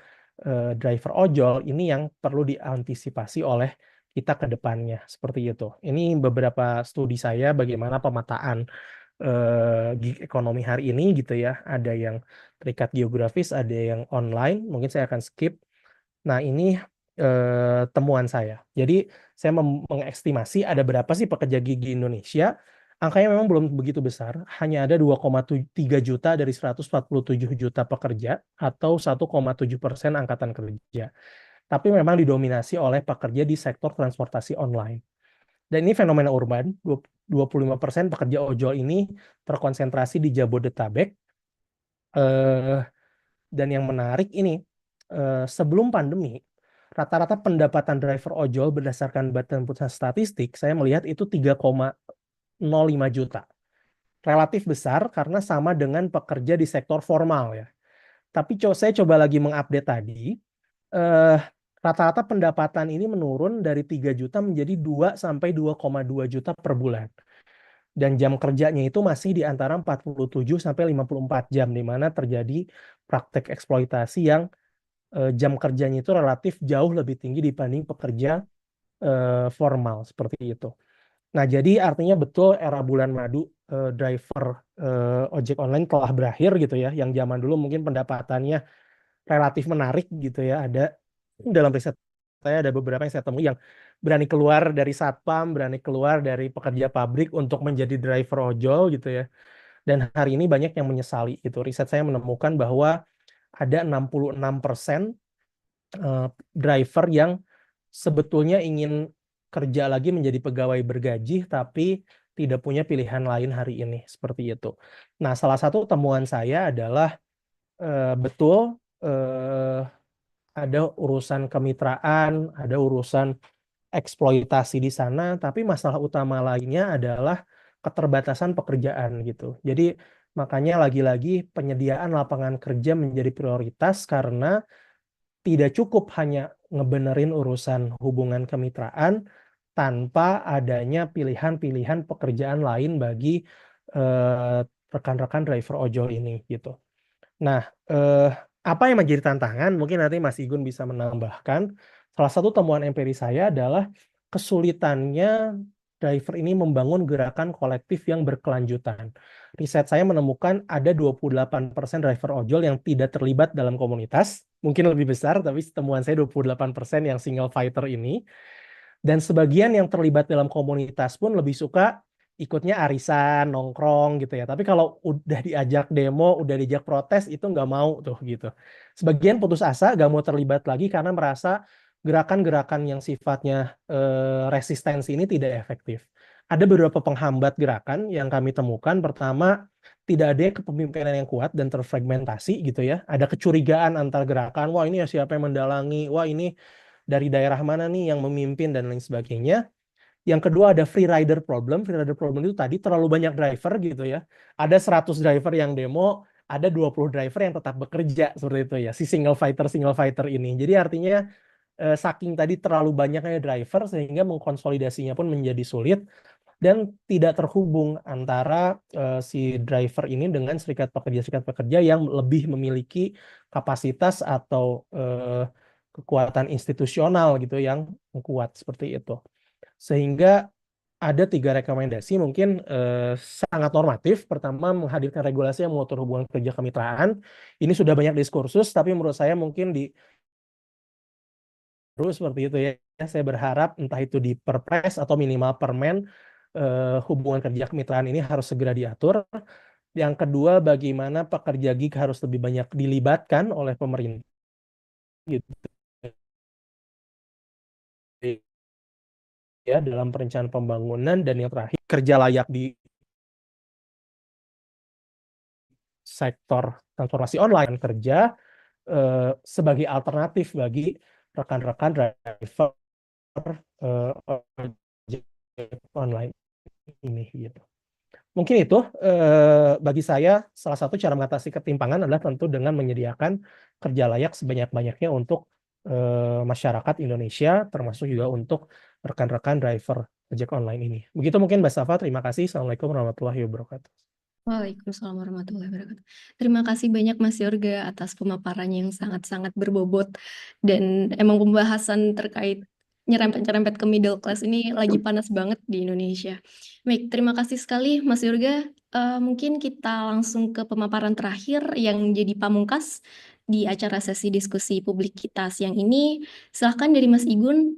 driver ojol, ini yang perlu diantisipasi oleh kita ke depannya, seperti itu. Ini beberapa studi saya bagaimana pemetaan gig ekonomi hari ini gitu ya. Ada yang terikat geografis, ada yang online. Mungkin saya akan skip. Nah, ini temuan saya. Jadi saya mengestimasi ada berapa sih pekerja gig di Indonesia. Angkanya memang belum begitu besar. Hanya ada 2,3 juta dari 147 juta pekerja atau 1,7% angkatan kerja. Tapi memang didominasi oleh pekerja di sektor transportasi online. Dan ini fenomena urban, 25% pekerja ojol ini terkonsentrasi di Jabodetabek. Dan yang menarik ini, sebelum pandemi, rata-rata pendapatan driver ojol berdasarkan Badan Pusat Statistik, saya melihat itu 3,05 juta. Relatif besar karena sama dengan pekerja di sektor formal ya. Tapi saya coba lagi mengupdate tadi, rata-rata pendapatan ini menurun dari 3 juta menjadi 2 sampai 2,2 juta per bulan. Dan jam kerjanya itu masih di antara 47 sampai 54 jam, di mana terjadi praktek eksploitasi yang jam kerjanya itu relatif jauh lebih tinggi dibanding pekerja formal seperti itu. Nah, jadi artinya betul era bulan madu driver ojek online telah berakhir gitu ya. Yang zaman dulu mungkin pendapatannya relatif menarik gitu ya. Ada dalam riset saya ada beberapa yang saya temui yang berani keluar dari satpam, berani keluar dari pekerja pabrik untuk menjadi driver ojol gitu ya. Dan hari ini banyak yang menyesali itu. Riset saya menemukan bahwa ada 66% driver yang sebetulnya ingin kerja lagi menjadi pegawai bergaji tapi tidak punya pilihan lain hari ini, seperti itu. Nah, salah satu temuan saya adalah betul ada urusan kemitraan, ada urusan eksploitasi di sana, tapi masalah utama lainnya adalah keterbatasan pekerjaan gitu. Jadi makanya lagi-lagi penyediaan lapangan kerja menjadi prioritas, karena tidak cukup hanya ngebenerin urusan hubungan kemitraan tanpa adanya pilihan-pilihan pekerjaan lain bagi rekan-rekan driver ojol ini gitu. Nah, apa yang menjadi tantangan? Mungkin nanti Mas Igun bisa menambahkan. Salah satu temuan empiris saya adalah kesulitannya driver ini membangun gerakan kolektif yang berkelanjutan. Riset saya menemukan ada 28% driver ojol yang tidak terlibat dalam komunitas. Mungkin lebih besar, tapi temuan saya 28% yang single fighter ini. Dan sebagian yang terlibat dalam komunitas pun lebih suka ikutnya arisan, nongkrong gitu ya. Tapi kalau udah diajak demo, udah diajak protes, itu nggak mau tuh gitu. Sebagian putus asa, nggak mau terlibat lagi karena merasa gerakan-gerakan yang sifatnya resistensi ini tidak efektif. Ada beberapa penghambat gerakan yang kami temukan. Pertama, tidak ada kepemimpinan yang kuat dan terfragmentasi gitu ya. Ada kecurigaan antar gerakan, wah ini ya siapa yang mendalangi, wah ini dari daerah mana nih yang memimpin dan lain sebagainya. Yang kedua ada free rider problem. Free rider problem itu tadi terlalu banyak driver gitu ya. Ada 100 driver yang demo, ada 20 driver yang tetap bekerja seperti itu ya. Si single fighter ini. Jadi artinya saking tadi terlalu banyaknya driver sehingga mengkonsolidasinya pun menjadi sulit dan tidak terhubung antara si driver ini dengan serikat pekerja yang lebih memiliki kapasitas atau kekuatan institusional gitu yang kuat seperti itu. Sehingga ada 3 rekomendasi mungkin sangat normatif. Pertama, menghadirkan regulasi yang mengatur hubungan kerja kemitraan. Ini sudah banyak diskursus, tapi menurut saya mungkin terus seperti itu ya. Saya berharap entah itu di Perpres atau minimal Permen, hubungan kerja kemitraan ini harus segera diatur. Yang kedua, bagaimana pekerja gig harus lebih banyak dilibatkan oleh pemerintah gitu ya dalam perencanaan pembangunan. Dan yang terakhir, kerja layak di sektor transformasi online kerja sebagai alternatif bagi rekan-rekan driver ojek online ini gitu. Mungkin itu bagi saya salah satu cara mengatasi ketimpangan adalah tentu dengan menyediakan kerja layak sebanyak-banyaknya untuk masyarakat Indonesia, termasuk juga untuk rekan-rekan driver ojek online ini. Begitu mungkin Mbak Safa, terima kasih. Assalamualaikum warahmatullahi wabarakatuh. Waalaikumsalam warahmatullahi wabarakatuh. Terima kasih banyak Mas Yorga atas pemaparannya yang sangat-sangat berbobot dan emang pembahasan terkait nyerempet-nyerempet ke middle class ini lagi panas banget di Indonesia. Baik, terima kasih sekali Mas Yorga. Mungkin kita langsung ke pemaparan terakhir yang jadi pamungkas di acara sesi diskusi publik kita siang ini. Silahkan dari Mas Igun,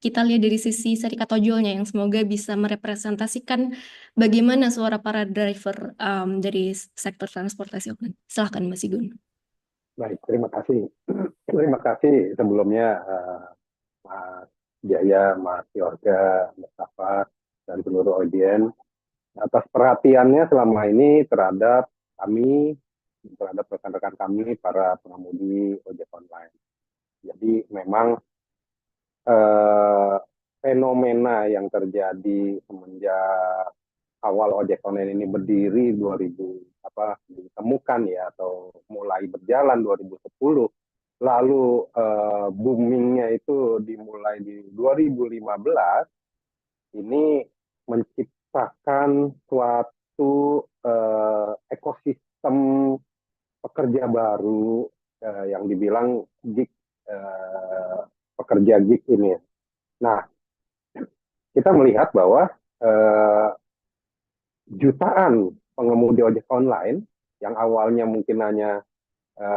kita lihat dari sisi serikat ojolnya yang semoga bisa merepresentasikan bagaimana suara para driver dari sektor transportasi online. Silahkan Mas Igun. Baik, terima kasih. Terima kasih sebelumnya Mas Jaya, Mas Yorga, Mas Safa, dan seluruh audiens atas perhatiannya selama ini terhadap kami, terhadap rekan-rekan kami, para pengemudi ojek online. Jadi memang fenomena yang terjadi semenjak awal ojek online ini berdiri 2000 ditemukan ya atau mulai berjalan 2010, lalu boomingnya itu dimulai di 2015, ini menciptakan suatu ekosistem pekerja baru yang dibilang gig, pekerja gig ini. Nah, kita melihat bahwa jutaan pengemudi ojek online yang awalnya mungkin hanya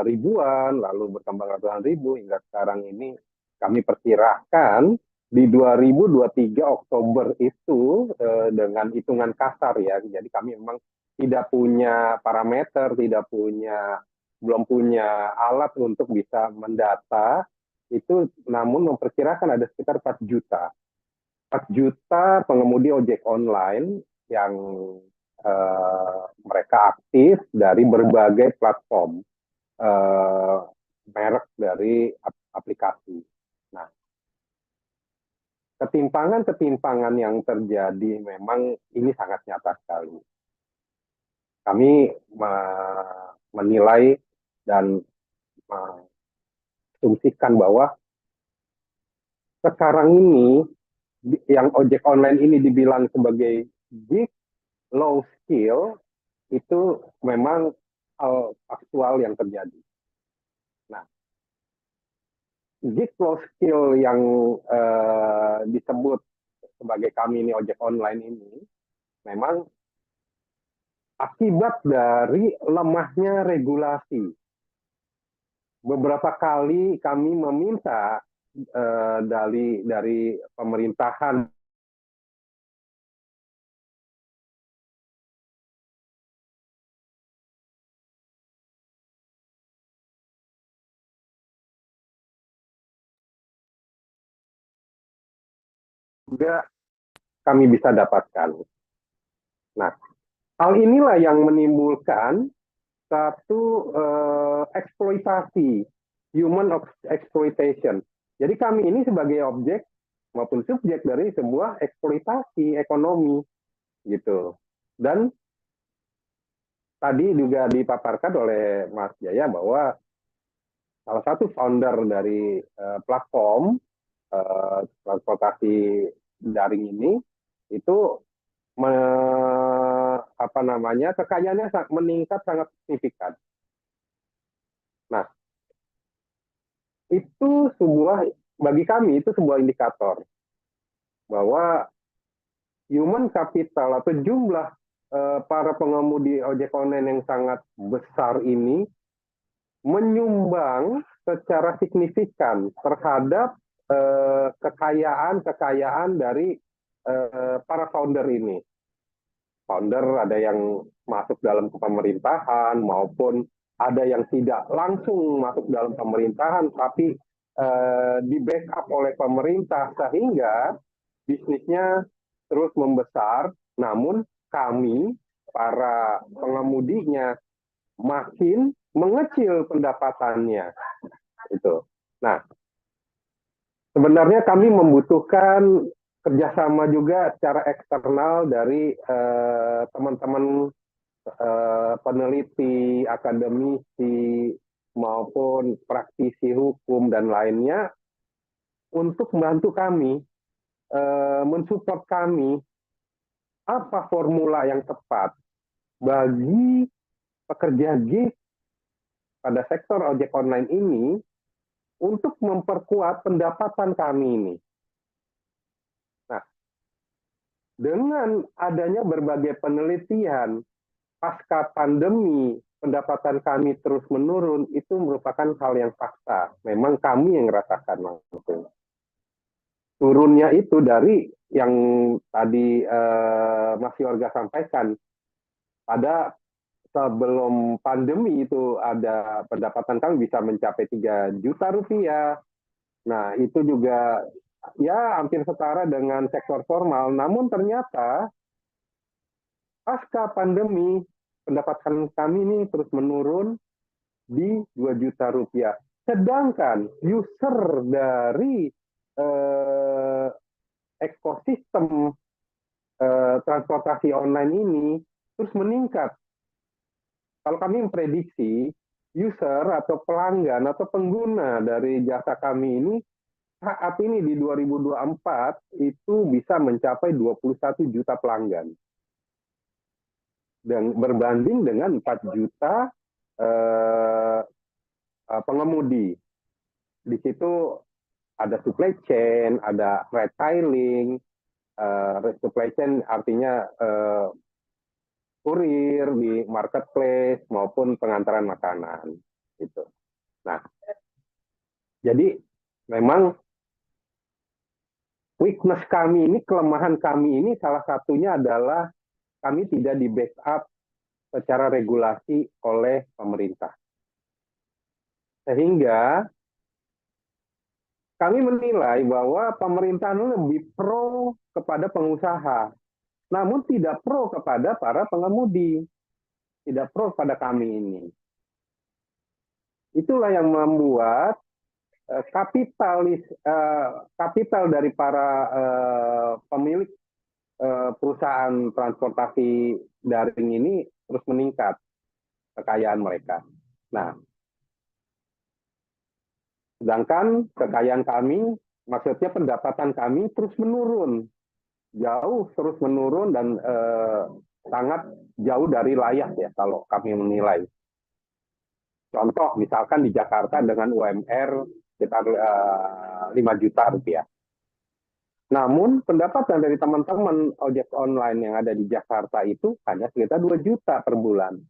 ribuan, lalu berkembang ratusan ribu, hingga sekarang ini kami perkirakan di 2023 Oktober itu dengan hitungan kasar ya, jadi kami memang tidak punya parameter, belum punya alat untuk bisa mendata itu, namun memperkirakan ada sekitar 4 juta pengemudi ojek online yang mereka aktif dari berbagai platform merek dari aplikasi. Nah, ketimpangan yang terjadi memang ini sangat nyata sekali. Kami menilai dan mengasumsikan bahwa sekarang ini yang ojek online ini dibilang sebagai gig low skill itu memang aktual yang terjadi. Nah, gig low skill yang disebut sebagai kami ini ojek online ini memang akibat dari lemahnya regulasi. Beberapa kali kami meminta dari pemerintahan juga kami bisa dapatkan. Nah, hal inilah yang menimbulkan satu eksploitasi, human exploitation. Jadi kami ini sebagai objek maupun subjek dari sebuah eksploitasi ekonomi gitu. Dan tadi juga dipaparkan oleh Mas Jaya bahwa salah satu founder dari platform transportasi daring ini itu kekayaannya meningkat sangat signifikan. Nah, itu bagi kami itu sebuah indikator bahwa human capital atau jumlah para pengemudi ojek online yang sangat besar ini menyumbang secara signifikan terhadap kekayaan dari para founder ini. Founder ada yang masuk dalam pemerintahan maupun ada yang tidak langsung masuk dalam pemerintahan tapi di backup oleh pemerintah sehingga bisnisnya terus membesar, namun kami para pengemudinya makin mengecil pendapatannya. Itu. Nah, sebenarnya kami membutuhkan kerjasama juga secara eksternal dari teman-teman peneliti, akademisi, maupun praktisi hukum dan lainnya untuk membantu kami, mensupport kami, apa formula yang tepat bagi pekerja gig pada sektor ojek online ini untuk memperkuat pendapatan kami ini. Nah, dengan adanya berbagai penelitian pasca pandemi, pendapatan kami terus menurun, itu merupakan hal yang fakta. Memang kami yang merasakan langsung. Turunnya itu dari yang tadi Mas Yorga sampaikan, pada sebelum pandemi itu ada pendapatan kami bisa mencapai 3 juta rupiah. Nah, itu juga ya hampir setara dengan sektor formal. Namun ternyata pasca pandemi pendapatan kami ini terus menurun di 2 juta rupiah. Sedangkan user dari ekosistem transportasi online ini terus meningkat. Kalau kami memprediksi user atau pelanggan atau pengguna dari jasa kami ini saat ini di 2024 itu bisa mencapai 21 juta pelanggan. Dan berbanding dengan 4 juta pengemudi. Di situ ada supply chain, ada retailing. Supply chain artinya kurir di marketplace maupun pengantaran makanan gitu. Nah, jadi memang weakness kami ini, kelemahan kami ini salah satunya adalah kami tidak di backup secara regulasi oleh pemerintah. Sehingga kami menilai bahwa pemerintah lebih pro kepada pengusaha, namun tidak pro kepada para pengemudi, tidak pro pada kami ini. Itulah yang membuat kapital dari para pemilik perusahaan transportasi daring ini terus meningkat kekayaan mereka. Nah, sedangkan kekayaan kami, maksudnya pendapatan kami terus menurun, terus menurun dan sangat jauh dari layak ya kalau kami menilai. Contoh misalkan di Jakarta dengan UMR sekitar 5 juta rupiah. Namun pendapatan dari teman-teman ojek online yang ada di Jakarta itu hanya sekitar 2 juta per bulan.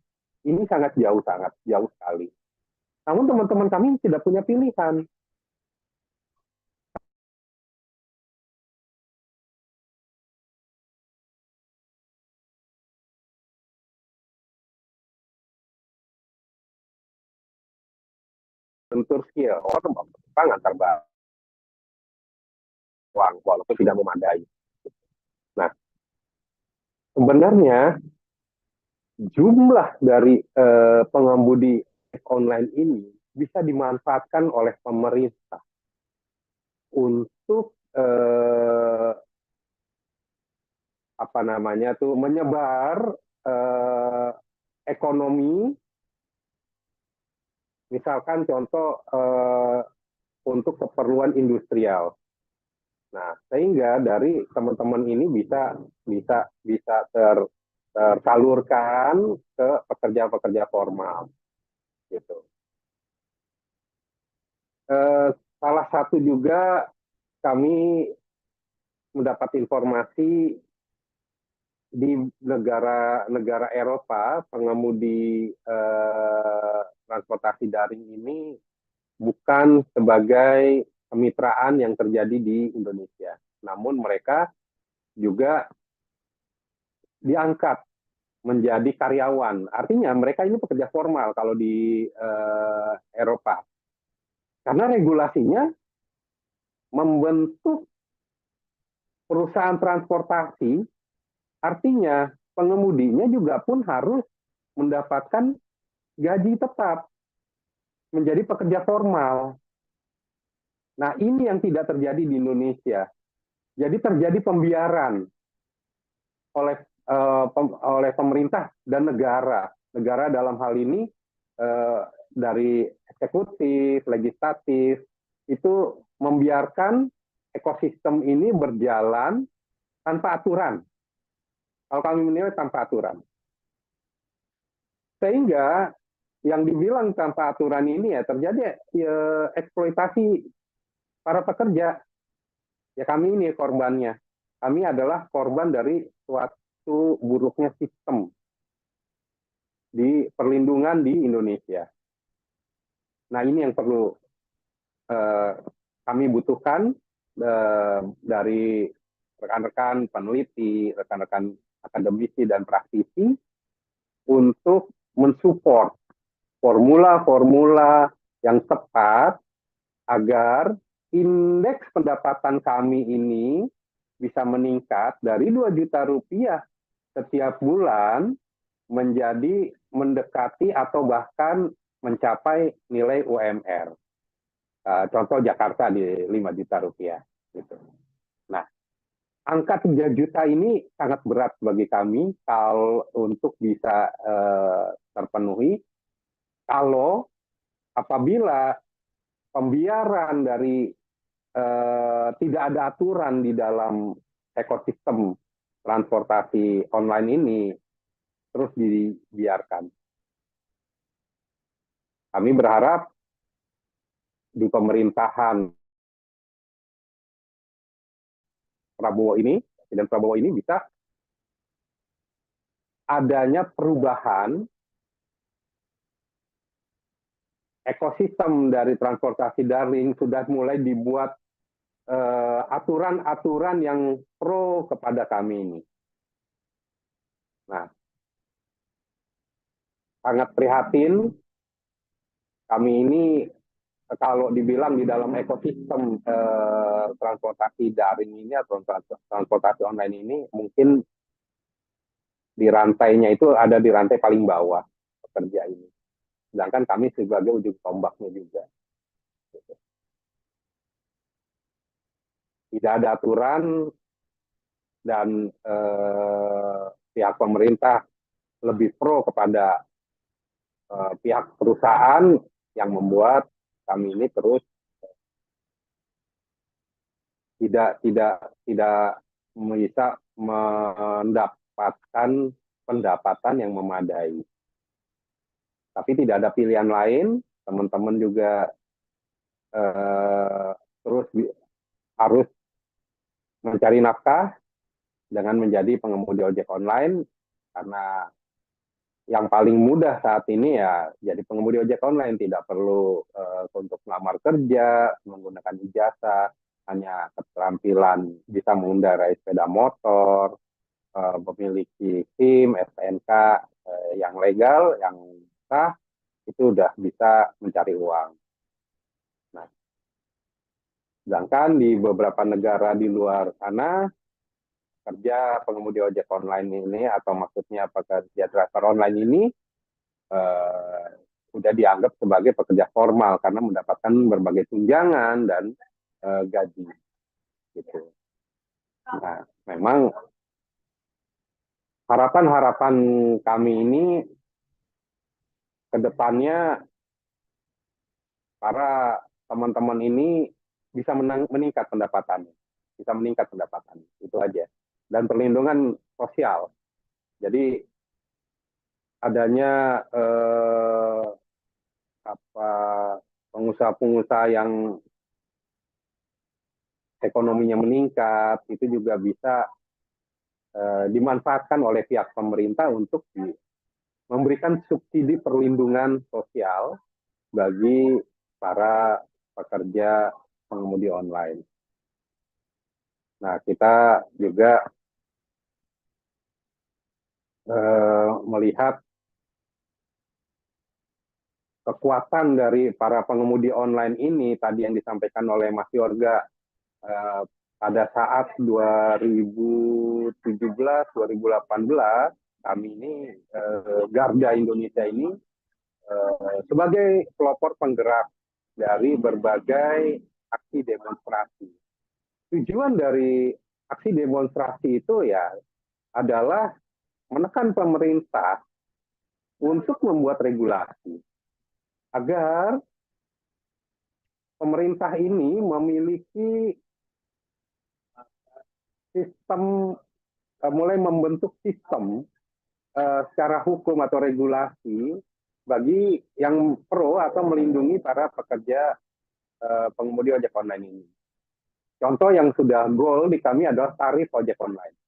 Ini sangat jauh sekali. Namun teman-teman kami tidak punya pilihan. Bentur skill, orang antar uang walaupun tidak memadai. sebenarnya jumlah dari pengemudi online ini bisa dimanfaatkan oleh pemerintah untuk apa namanya tuh menyebar ekonomi, misalkan contoh untuk keperluan industrial. Nah, sehingga dari teman-teman ini bisa tersalurkan ke pekerja-pekerja formal, gitu. Salah satu juga kami mendapat informasi di negara Eropa, pengemudi transportasi daring ini bukan sebagai kemitraan yang terjadi di Indonesia, namun mereka juga diangkat menjadi karyawan. Artinya mereka ini pekerja formal kalau di Eropa. Karena regulasinya membentuk perusahaan transportasi, artinya pengemudinya juga pun harus mendapatkan gaji tetap, menjadi pekerja formal. Nah, ini yang tidak terjadi di Indonesia. Jadi terjadi pembiaran oleh pemerintah dan negara. Negara dalam hal ini dari eksekutif, legislatif, itu membiarkan ekosistem ini berjalan tanpa aturan. Kalau kami menilai tanpa aturan. Sehingga yang dibilang tanpa aturan ini ya terjadi eksploitasi para pekerja. Ya kami ini korbannya. Kami adalah korban dari suatu buruknya sistem di perlindungan di Indonesia. Nah, ini yang perlu kami butuhkan dari rekan-rekan peneliti, rekan-rekan akademisi dan praktisi untuk mensupport formula-formula yang tepat agar indeks pendapatan kami ini bisa meningkat dari 2 juta rupiah setiap bulan menjadi mendekati atau bahkan mencapai nilai UMR. Contoh Jakarta di 5 juta rupiah. Gitu. Nah, angka 3 juta ini sangat berat bagi kami kalau untuk bisa terpenuhi kalau apabila pembiaran dari tidak ada aturan di dalam ekosistem transportasi online ini terus dibiarkan. Kami berharap di pemerintahan Prabowo ini, Presiden Prabowo ini bisa adanya perubahan ekosistem dari transportasi daring, sudah mulai dibuat aturan-aturan yang pro kepada kami ini. Nah, sangat prihatin kami ini kalau dibilang di dalam ekosistem transportasi daring ini atau transportasi online ini mungkin di rantainya itu ada di rantai paling bawah pekerja ini. Sedangkan kami sebagai ujung tombaknya juga. Tidak ada aturan dan pihak pemerintah lebih pro kepada pihak perusahaan yang membuat kami ini terus tidak bisa mendapatkan pendapatan yang memadai. Tapi tidak ada pilihan lain, teman-teman juga terus harus mencari nafkah dengan menjadi pengemudi ojek online, karena yang paling mudah saat ini ya jadi pengemudi ojek online, tidak perlu untuk melamar kerja, menggunakan ijazah, hanya keterampilan bisa mengendarai sepeda motor, memiliki SIM, STNK yang legal, yang sah, itu udah bisa mencari uang. Nah, sedangkan di beberapa negara di luar sana pekerja pengemudi ojek online ini, atau maksudnya pekerja driver online ini sudah dianggap sebagai pekerja formal karena mendapatkan berbagai tunjangan dan gaji gitu. Nah, memang harapan-harapan kami ini ke depannya para teman-teman ini bisa meningkat pendapatannya, itu aja. Dan perlindungan sosial. Jadi adanya pengusaha-pengusaha yang ekonominya meningkat itu juga bisa dimanfaatkan oleh pihak pemerintah untuk memberikan subsidi perlindungan sosial bagi para pekerja pengemudi online. Nah, kita juga melihat kekuatan dari para pengemudi online ini tadi yang disampaikan oleh Mas Yorga pada saat 2017-2018 kami ini Garda Indonesia ini sebagai pelopor penggerak dari berbagai aksi demonstrasi. Tujuan dari aksi demonstrasi itu ya adalah menekan pemerintah untuk membuat regulasi agar pemerintah ini memiliki sistem, mulai membentuk sistem secara hukum atau regulasi bagi yang pro atau melindungi para pekerja pengemudi ojek online ini. Contoh yang sudah goal di kami adalah tarif ojek online.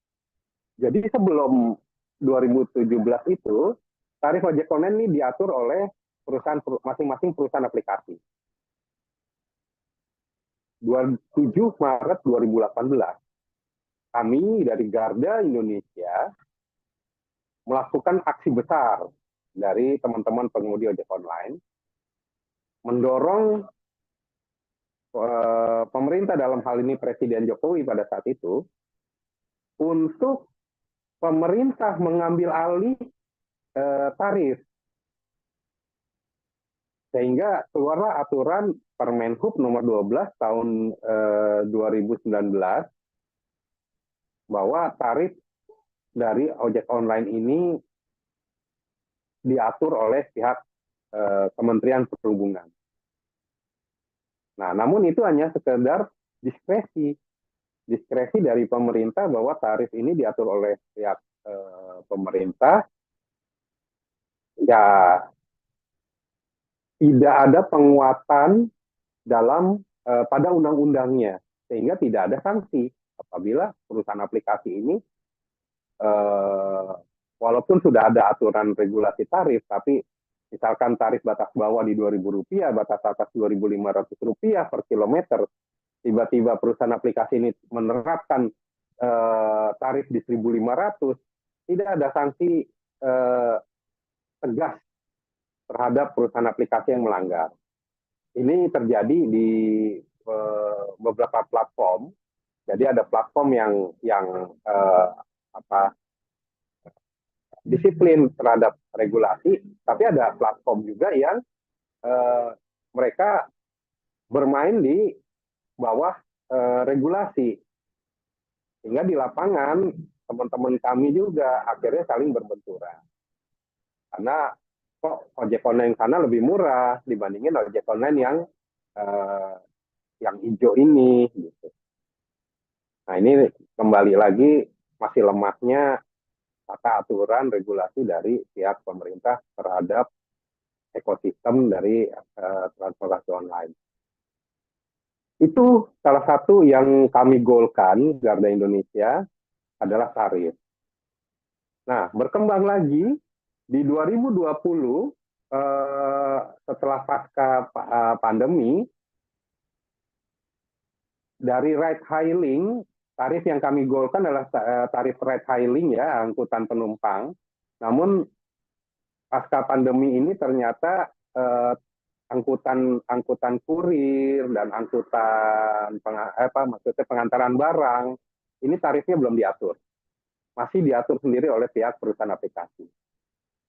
Jadi sebelum 2017 itu, tarif ojek online ini diatur oleh masing-masing perusahaan aplikasi. 27 Maret 2018, kami dari Garda Indonesia melakukan aksi besar dari teman-teman pengemudi ojek online, mendorong pemerintah dalam hal ini Presiden Jokowi pada saat itu, untuk pemerintah mengambil alih tarif. Sehingga keluarlah aturan Permenhub nomor 12 tahun 2019 bahwa tarif dari ojek online ini diatur oleh pihak Kementerian Perhubungan. Nah, namun itu hanya sekedar diskresi dari pemerintah bahwa tarif ini diatur oleh pihak pemerintah. Ya, tidak ada penguatan dalam pada undang-undangnya, sehingga tidak ada sanksi apabila perusahaan aplikasi ini walaupun sudah ada aturan regulasi tarif, tapi misalkan tarif batas bawah di Rp2.000, batas atas Rp2.500 per kilometer, tiba-tiba perusahaan aplikasi ini menerapkan tarif di Rp1.500, tidak ada sanksi tegas terhadap perusahaan aplikasi yang melanggar. Ini terjadi di beberapa platform. Jadi ada platform yang disiplin terhadap regulasi, tapi ada platform juga yang mereka bermain di bawah regulasi. Sehingga di lapangan teman-teman kami juga akhirnya saling berbenturan. Karena kok ojek online sana lebih murah dibandingin ojek online yang hijau ini gitu. Nah, ini kembali lagi masih lemahnya tata aturan regulasi dari pihak pemerintah terhadap ekosistem dari transportasi online. Itu salah satu yang kami golkan Garda Indonesia adalah tarif. Nah, berkembang lagi di 2020 setelah pasca pandemi, dari ride hailing, tarif yang kami golkan adalah tarif ride hailing ya, angkutan penumpang. Namun pasca pandemi ini ternyata angkutan kurir dan angkutan maksudnya pengantaran barang ini tarifnya belum diatur, masih diatur sendiri oleh pihak perusahaan aplikasi.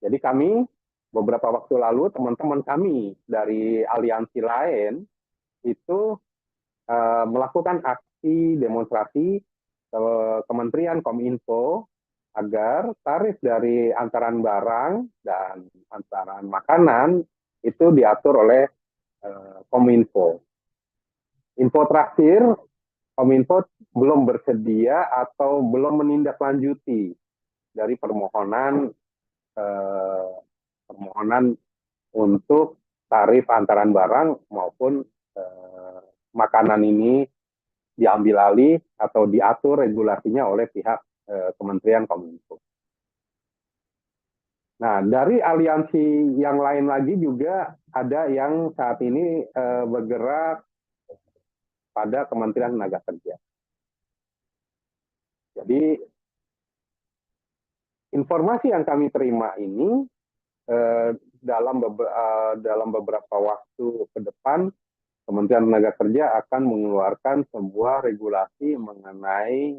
Jadi kami beberapa waktu lalu teman-teman kami dari aliansi lain itu melakukan aksi demonstrasi ke Kementerian Kominfo agar tarif dari antaran barang dan antaran makanan itu diatur oleh Kominfo. Info terakhir, Kominfo belum bersedia atau belum menindaklanjuti dari permohonan untuk tarif antaran barang maupun makanan ini diambil alih atau diatur regulasinya oleh pihak Kementerian Kominfo. Nah, dari aliansi yang lain lagi juga ada yang saat ini bergerak pada Kementerian Tenaga Kerja. Jadi, informasi yang kami terima ini dalam beberapa waktu ke depan, Kementerian Tenaga Kerja akan mengeluarkan sebuah regulasi mengenai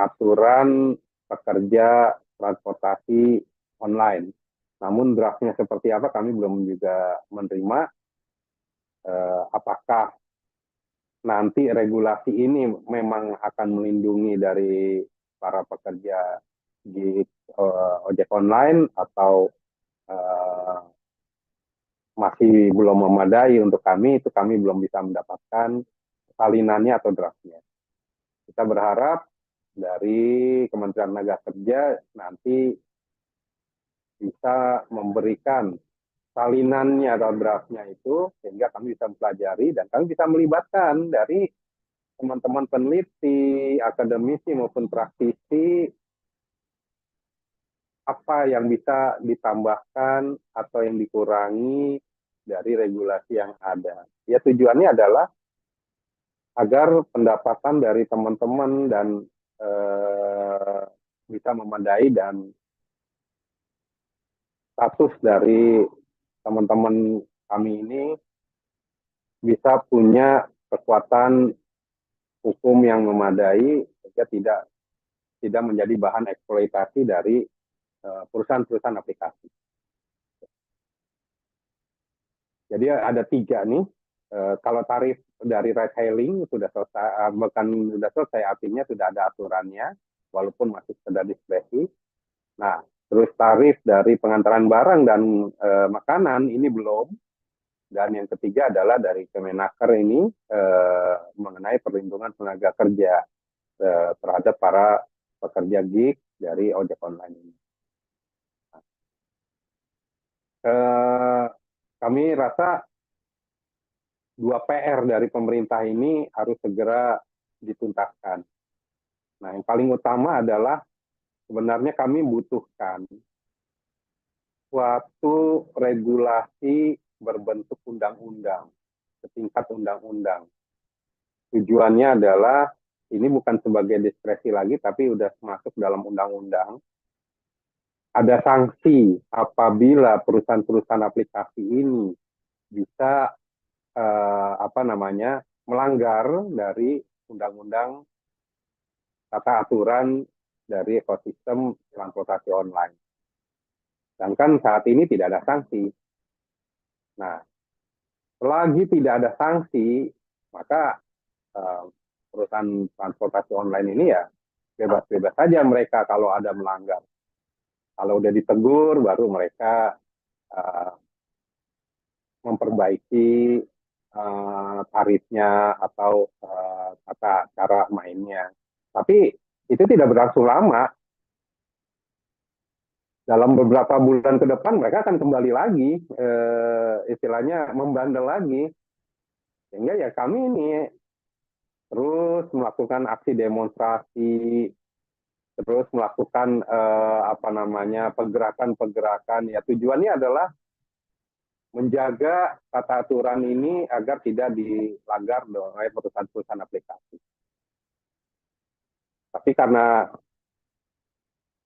aturan pekerja transportasi online. Namun draftnya seperti apa kami belum juga menerima. Apakah nanti regulasi ini memang akan melindungi dari para pekerja di ojek online atau masih belum memadai untuk kami, itu kami belum bisa mendapatkan salinannya atau draftnya. Kita berharap dari Kementerian Tenaga Kerja nanti bisa memberikan salinannya atau draftnya itu sehingga kami bisa mempelajari dan kami bisa melibatkan dari teman-teman peneliti, akademisi maupun praktisi apa yang bisa ditambahkan atau yang dikurangi dari regulasi yang ada. Ya tujuannya adalah agar pendapatan dari teman-teman dan bisa memadai dan status dari teman-teman kami ini bisa punya kekuatan hukum yang memadai sehingga tidak menjadi bahan eksploitasi dari perusahaan-perusahaan aplikasi. Jadi ada 3 nih. Kalau tarif dari ride hailing sudah selesai, bukan sudah selesai, artinya sudah ada aturannya, walaupun masih sekedar diskresi. Nah, terus tarif dari pengantaran barang dan makanan ini belum. Dan yang ketiga adalah dari Kemenaker ini mengenai perlindungan tenaga kerja terhadap para pekerja gig dari ojek online ini. Kami rasa 2 PR dari pemerintah ini harus segera dituntaskan. Nah, yang paling utama adalah sebenarnya kami butuhkan suatu regulasi berbentuk undang-undang, setingkat undang-undang. Tujuannya adalah ini bukan sebagai diskresi lagi, tapi sudah masuk dalam undang-undang. Ada sanksi apabila perusahaan-perusahaan aplikasi ini bisa melanggar dari undang-undang tata aturan dari ekosistem transportasi online. Sedangkan saat ini tidak ada sanksi. Nah, selagi tidak ada sanksi, maka perusahaan transportasi online ini ya bebas-bebas saja mereka kalau ada melanggar. Kalau udah ditegur, baru mereka memperbaiki tarifnya atau tata cara mainnya. Tapi itu tidak berlangsung lama. Dalam beberapa bulan ke depan mereka akan kembali lagi, istilahnya membandel lagi. Sehingga ya kami ini terus melakukan aksi demonstrasi, terus melakukan pergerakan-pergerakan. Ya tujuannya adalah menjaga tata aturan ini agar tidak dilanggar oleh perusahaan-perusahaan aplikasi. Tapi karena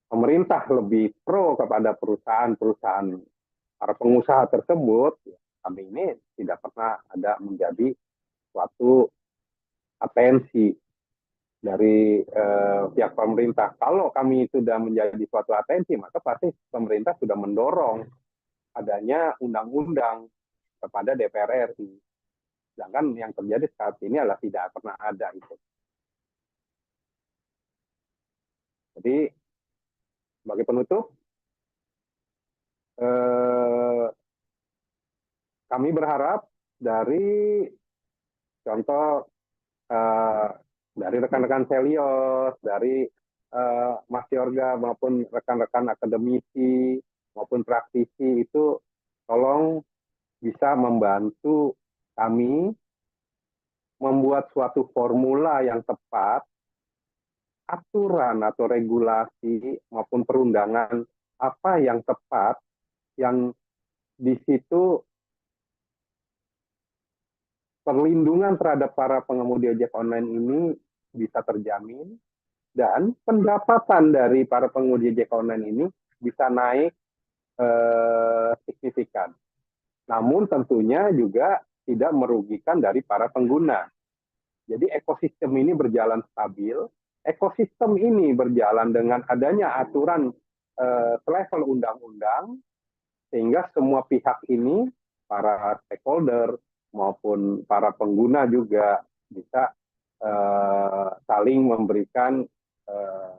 pemerintah lebih pro kepada perusahaan-perusahaan, para pengusaha tersebut, kami ini tidak pernah ada menjadi suatu atensi dari pihak pemerintah. Kalau kami sudah menjadi suatu atensi, maka pasti pemerintah sudah mendorong adanya undang-undang kepada DPR RI. Sedangkan yang terjadi saat ini adalah tidak pernah ada itu. Jadi sebagai penutup, kami berharap dari contoh dari rekan-rekan Selios, dari Mas Yorga maupun rekan-rekan akademisi maupun praktisi itu tolong bisa membantu kami membuat suatu formula yang tepat, aturan atau regulasi maupun perundangan apa yang tepat, yang di situ perlindungan terhadap para pengemudi ojek online ini bisa terjamin, dan pendapatan dari para pengemudi ojek online ini bisa naik signifikan. Namun tentunya juga tidak merugikan dari para pengguna. Jadi ekosistem ini berjalan stabil, ekosistem ini berjalan dengan adanya aturan selevel undang-undang, sehingga semua pihak ini, para stakeholder maupun para pengguna juga bisa saling memberikan,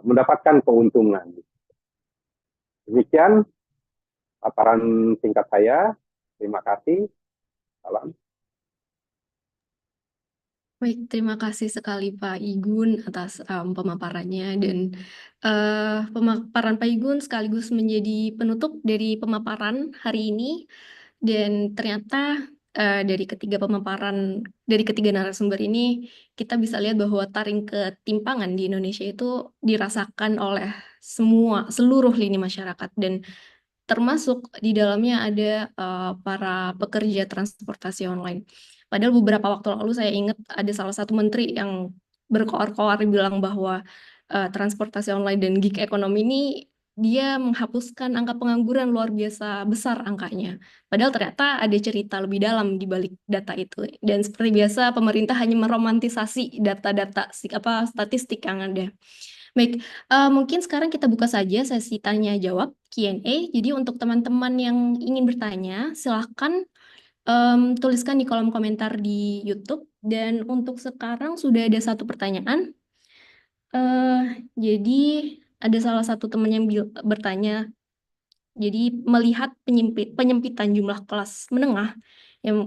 mendapatkan keuntungan. Demikian paparan singkat saya. Terima kasih. Salam. Baik, terima kasih sekali Pak Igun atas pemaparannya, dan pemaparan Pak Igun sekaligus menjadi penutup dari pemaparan hari ini. Dan ternyata dari ketiga narasumber ini kita bisa lihat bahwa taring ketimpangan di Indonesia itu dirasakan oleh seluruh lini masyarakat, dan termasuk di dalamnya ada para pekerja transportasi online. Padahal beberapa waktu lalu saya ingat ada salah satu menteri yang berkoar-koar bilang bahwa transportasi online dan gig ekonomi ini dia menghapuskan angka pengangguran luar biasa besar angkanya. Padahal ternyata ada cerita lebih dalam di balik data itu. Dan seperti biasa pemerintah hanya meromantisasi data-data statistik yang ada. Baik, mungkin sekarang kita buka saja sesi tanya jawab Q&A. Jadi untuk teman-teman yang ingin bertanya, silahkan tuliskan di kolom komentar di YouTube. Dan untuk sekarang sudah ada satu pertanyaan. Jadi ada salah satu teman yang bertanya, jadi melihat penyempitan jumlah kelas menengah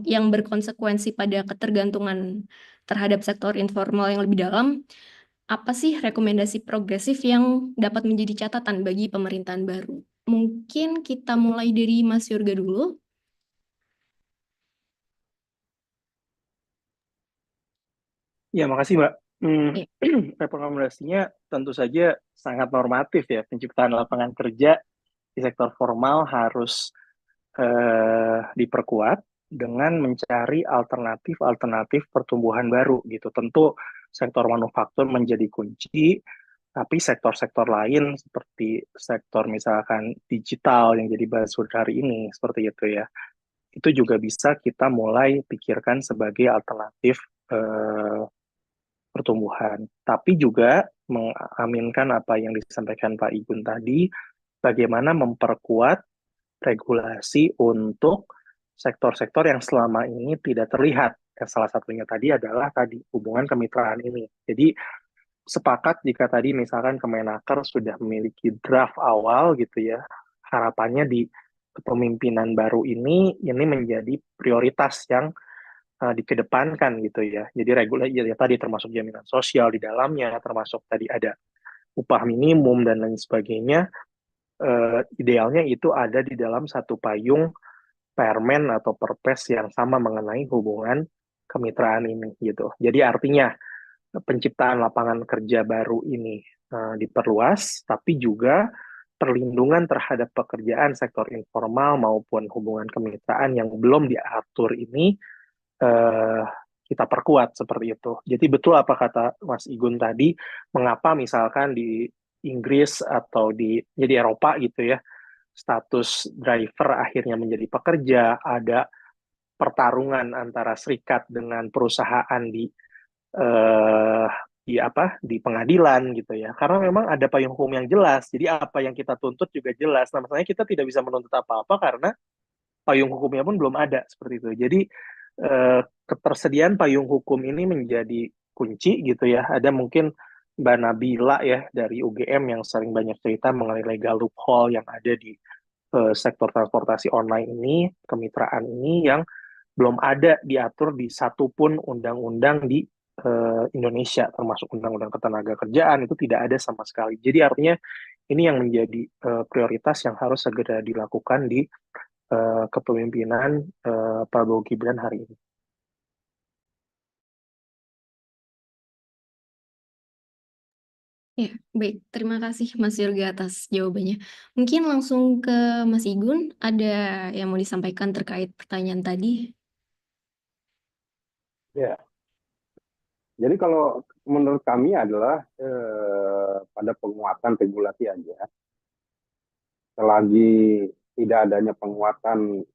yang berkonsekuensi pada ketergantungan terhadap sektor informal yang lebih dalam, apa sih rekomendasi progresif yang dapat menjadi catatan bagi pemerintahan baru? Mungkin kita mulai dari Mas Yorga dulu. Ya, makasih Mbak. Ya. Rekomendasinya tentu saja sangat normatif ya. Penciptaan lapangan kerja di sektor formal harus diperkuat dengan mencari alternatif pertumbuhan baru gitu. Tentu sektor manufaktur menjadi kunci, tapi sektor-sektor lain seperti sektor misalkan digital yang jadi buzzword hari ini seperti itu ya. Itu juga bisa kita mulai pikirkan sebagai alternatif pertumbuhan. Tapi juga mengaminkan apa yang disampaikan Pak Igun tadi, bagaimana memperkuat regulasi untuk sektor-sektor yang selama ini tidak terlihat. Yang salah satunya tadi adalah hubungan kemitraan ini. Jadi sepakat jika tadi misalkan Kemenaker sudah memiliki draft awal gitu ya, harapannya di kepemimpinan baru ini menjadi prioritas yang dikedepankan gitu ya. Jadi regulasi ya tadi termasuk jaminan sosial di dalamnya, termasuk tadi ada upah minimum dan lain sebagainya. Idealnya itu ada di dalam satu payung permen atau perpres yang sama mengenai hubungan kemitraan ini gitu. Jadi artinya penciptaan lapangan kerja baru ini diperluas, tapi juga perlindungan terhadap pekerjaan sektor informal maupun hubungan kemitraan yang belum diatur ini kita perkuat seperti itu. Jadi betul apa kata Mas Igun tadi, mengapa misalkan di Inggris atau di Eropa gitu ya, status driver akhirnya menjadi pekerja, ada pertarungan antara serikat dengan perusahaan di di pengadilan gitu ya. Karena memang ada payung hukum yang jelas. Jadi apa yang kita tuntut juga jelas. Nah, masalahnya kita tidak bisa menuntut apa-apa karena payung hukumnya pun belum ada seperti itu. Jadi ketersediaan payung hukum ini menjadi kunci gitu ya. Ada mungkin Mbak Nabila ya dari UGM yang sering banyak cerita mengenai legal loophole yang ada di sektor transportasi online ini, kemitraan ini yang belum ada diatur di satupun undang-undang di Indonesia, termasuk undang-undang ketenaga kerjaan itu tidak ada sama sekali. Jadi artinya ini yang menjadi prioritas yang harus segera dilakukan di kepemimpinan Prabowo Gibran hari ini. Ya, baik. Terima kasih Mas Yoga atas jawabannya. Mungkin langsung ke Mas Igun, ada yang mau disampaikan terkait pertanyaan tadi? Ya, jadi kalau menurut kami adalah pada penguatan regulasi aja. Selagi tidak adanya penguatan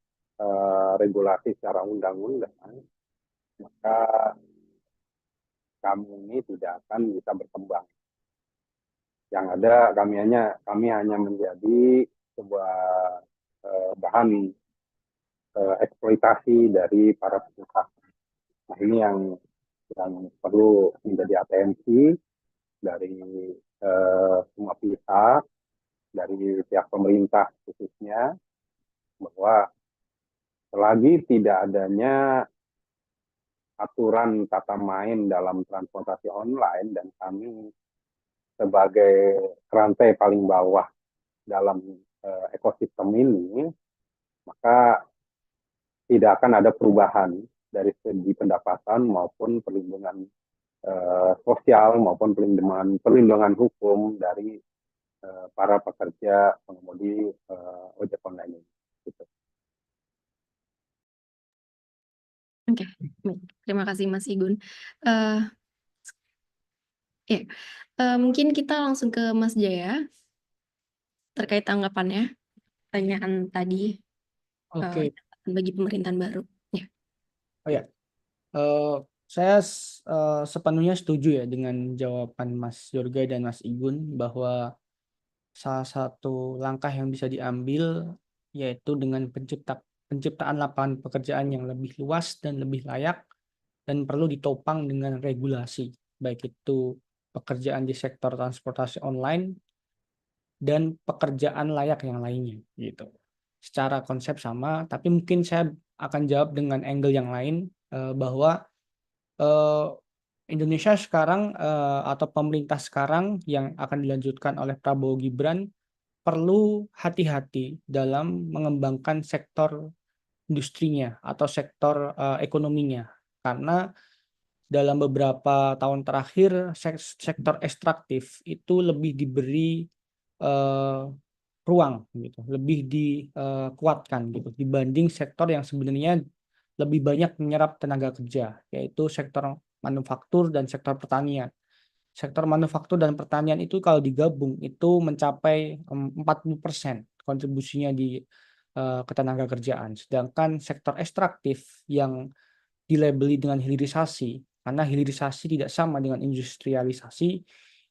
regulasi secara undang-undang, maka kami ini tidak akan bisa berkembang. Yang ada kami hanya menjadi sebuah bahan eksploitasi dari para pengusaha. Nah, ini yang perlu menjadi atensi dari semua pihak, dari pihak pemerintah khususnya, bahwa selagi tidak adanya aturan tata main dalam transportasi online dan kami sebagai rantai paling bawah dalam ekosistem ini, maka tidak akan ada perubahan dari segi pendapatan maupun perlindungan sosial maupun perlindungan hukum dari para pekerja pengemudi ojek online ini. Gitu. Oke, baik. Terima kasih Mas Igun. Ya, mungkin kita langsung ke Mas Jaya terkait tanggapannya, pertanyaan tadi Oke, bagi pemerintahan baru. Ya. oh ya, saya sepenuhnya setuju ya dengan jawaban Mas Yorga dan Mas Igun bahwa salah satu langkah yang bisa diambil yaitu dengan penciptaan lapangan pekerjaan yang lebih luas dan lebih layak dan perlu ditopang dengan regulasi, baik itu pekerjaan di sektor transportasi online dan pekerjaan layak yang lainnya gitu. Secara konsep sama, tapi mungkin saya akan jawab dengan angle yang lain bahwa Indonesia sekarang atau pemerintah sekarang yang akan dilanjutkan oleh Prabowo Gibran perlu hati-hati dalam mengembangkan sektor industrinya atau sektor ekonominya, karena dalam beberapa tahun terakhir sektor ekstraktif itu lebih diberi ruang gitu, lebih dikuatkan gitu dibanding sektor yang sebenarnya lebih banyak menyerap tenaga kerja, yaitu sektor manufaktur dan sektor pertanian. Sektor manufaktur dan pertanian itu kalau digabung itu mencapai 40% kontribusinya di ketenaga kerjaan. Sedangkan sektor ekstraktif yang dilabeli dengan hilirisasi, karena hilirisasi tidak sama dengan industrialisasi,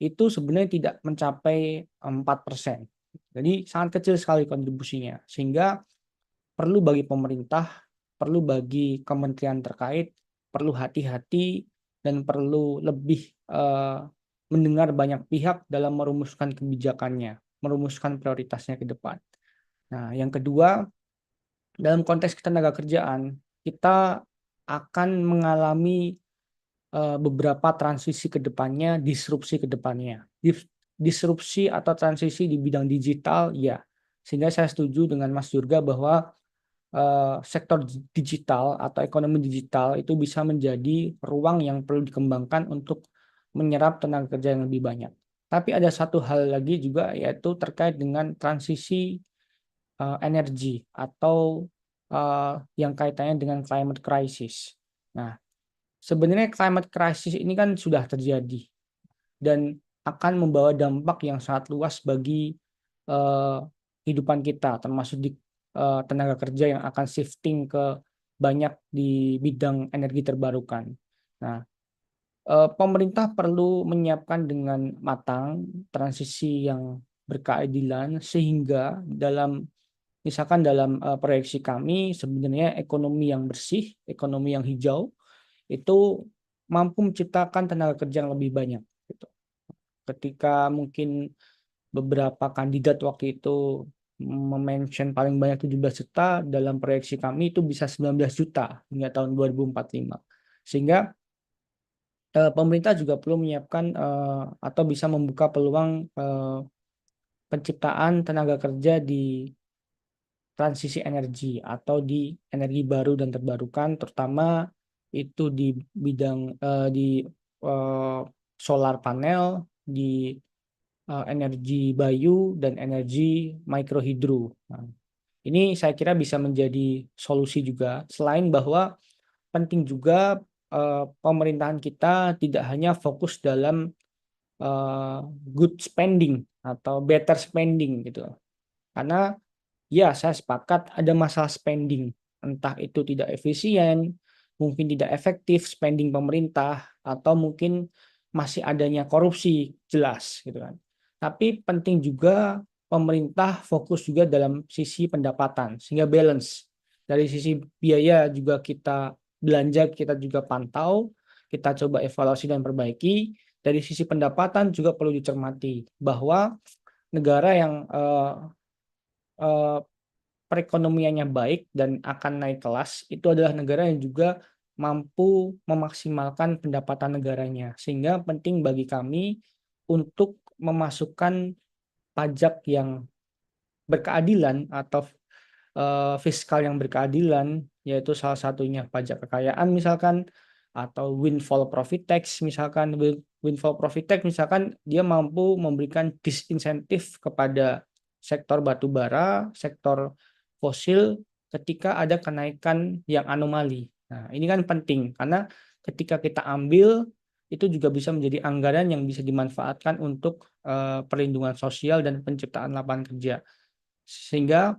itu sebenarnya tidak mencapai 4%. Jadi sangat kecil sekali kontribusinya. Sehingga perlu bagi pemerintah, perlu bagi kementerian terkait, perlu hati-hati dan perlu lebih mendengar banyak pihak dalam merumuskan kebijakannya, merumuskan prioritasnya ke depan. Nah, yang kedua, dalam konteks ketenaga kerjaan, kita akan mengalami beberapa transisi ke depannya, disrupsi ke depannya. Disrupsi atau transisi di bidang digital, ya. Sehingga saya setuju dengan Mas Durga bahwa sektor digital atau ekonomi digital itu bisa menjadi ruang yang perlu dikembangkan untuk menyerap tenaga kerja yang lebih banyak. Tapi ada satu hal lagi juga, yaitu terkait dengan transisi energi atau yang kaitannya dengan climate crisis. Nah, sebenarnya climate crisis ini kan sudah terjadi dan akan membawa dampak yang sangat luas bagi kehidupan kita, termasuk di tenaga kerja yang akan shifting ke banyak di bidang energi terbarukan. Nah, pemerintah perlu menyiapkan dengan matang transisi yang berkeadilan sehingga misalkan dalam proyeksi kami sebenarnya ekonomi yang bersih, ekonomi yang hijau itu mampu menciptakan tenaga kerja yang lebih banyak gitu. Ketika mungkin beberapa kandidat waktu itu mention paling banyak 17 juta, dalam proyeksi kami itu bisa 19 juta hingga tahun 2045. Sehingga pemerintah juga perlu menyiapkan atau bisa membuka peluang penciptaan tenaga kerja di transisi energi atau di energi baru dan terbarukan, terutama itu di bidang di solar panel, di energi bayu dan energi mikrohidro. Nah, ini saya kira bisa menjadi solusi juga. Selain bahwa penting juga pemerintahan kita tidak hanya fokus dalam good spending atau better spending gitu. Karena ya saya sepakat ada masalah spending, entah itu tidak efisien, mungkin tidak efektif spending pemerintah, atau mungkin masih adanya korupsi, jelas gitu kan. Tapi penting juga pemerintah fokus juga dalam sisi pendapatan, sehingga balance. Dari sisi biaya juga kita belanja, kita juga pantau, kita coba evaluasi dan perbaiki. Dari sisi pendapatan juga perlu dicermati bahwa negara yang eh, perekonomiannya baik dan akan naik kelas itu adalah negara yang juga mampu memaksimalkan pendapatan negaranya. Sehingga penting bagi kami untuk memasukkan pajak yang berkeadilan atau fiskal yang berkeadilan, yaitu salah satunya pajak kekayaan misalkan, atau windfall profit tax misalkan. Windfall profit tax misalkan dia mampu memberikan disinsentif kepada sektor batubara, sektor fosil ketika ada kenaikan yang anomali. Nah, ini kan penting karena ketika kita ambil itu juga bisa menjadi anggaran yang bisa dimanfaatkan untuk perlindungan sosial dan penciptaan lapangan kerja. Sehingga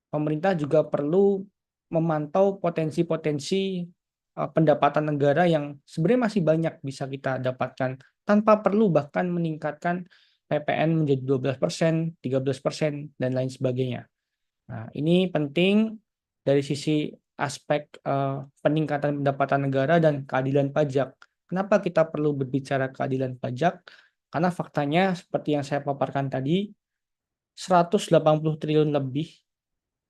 pemerintah juga perlu memantau potensi-potensi pendapatan negara yang sebenarnya masih banyak bisa kita dapatkan tanpa perlu bahkan meningkatkan PPN menjadi 12%, 13%, dan lain sebagainya. Nah, ini penting dari sisi aspek peningkatan pendapatan negara dan keadilan pajak. Kenapa kita perlu berbicara keadilan pajak? Karena faktanya seperti yang saya paparkan tadi, 180 triliun lebih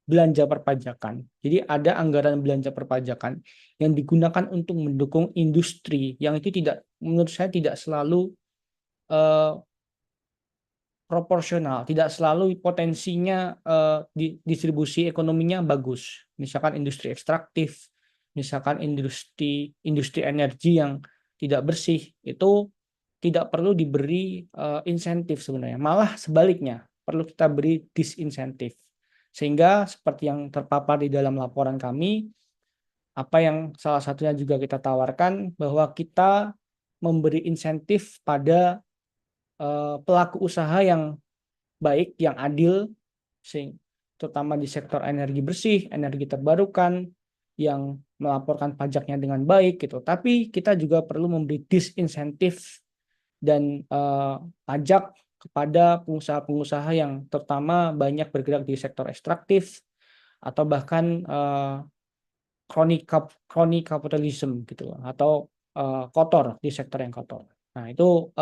belanja perpajakan. Jadi ada anggaran belanja perpajakan yang digunakan untuk mendukung industri yang itu tidak, menurut saya tidak selalu proporsional, tidak selalu potensinya distribusi ekonominya bagus. Misalkan industri ekstraktif, misalkan industri energi yang tidak bersih, itu tidak perlu diberi insentif sebenarnya. Malah sebaliknya, perlu kita beri disinsentif. Sehingga seperti yang terpapar di dalam laporan kami, apa yang salah satunya juga kita tawarkan bahwa kita memberi insentif pada pelaku usaha yang baik, yang adil, terutama di sektor energi bersih, energi terbarukan, yang melaporkan pajaknya dengan baik gitu. Tapi kita juga perlu memberi disinsentif dan pajak kepada pengusaha-pengusaha yang terutama banyak bergerak di sektor ekstraktif atau bahkan crony capitalism gitu, atau kotor, di sektor yang kotor. Nah, itu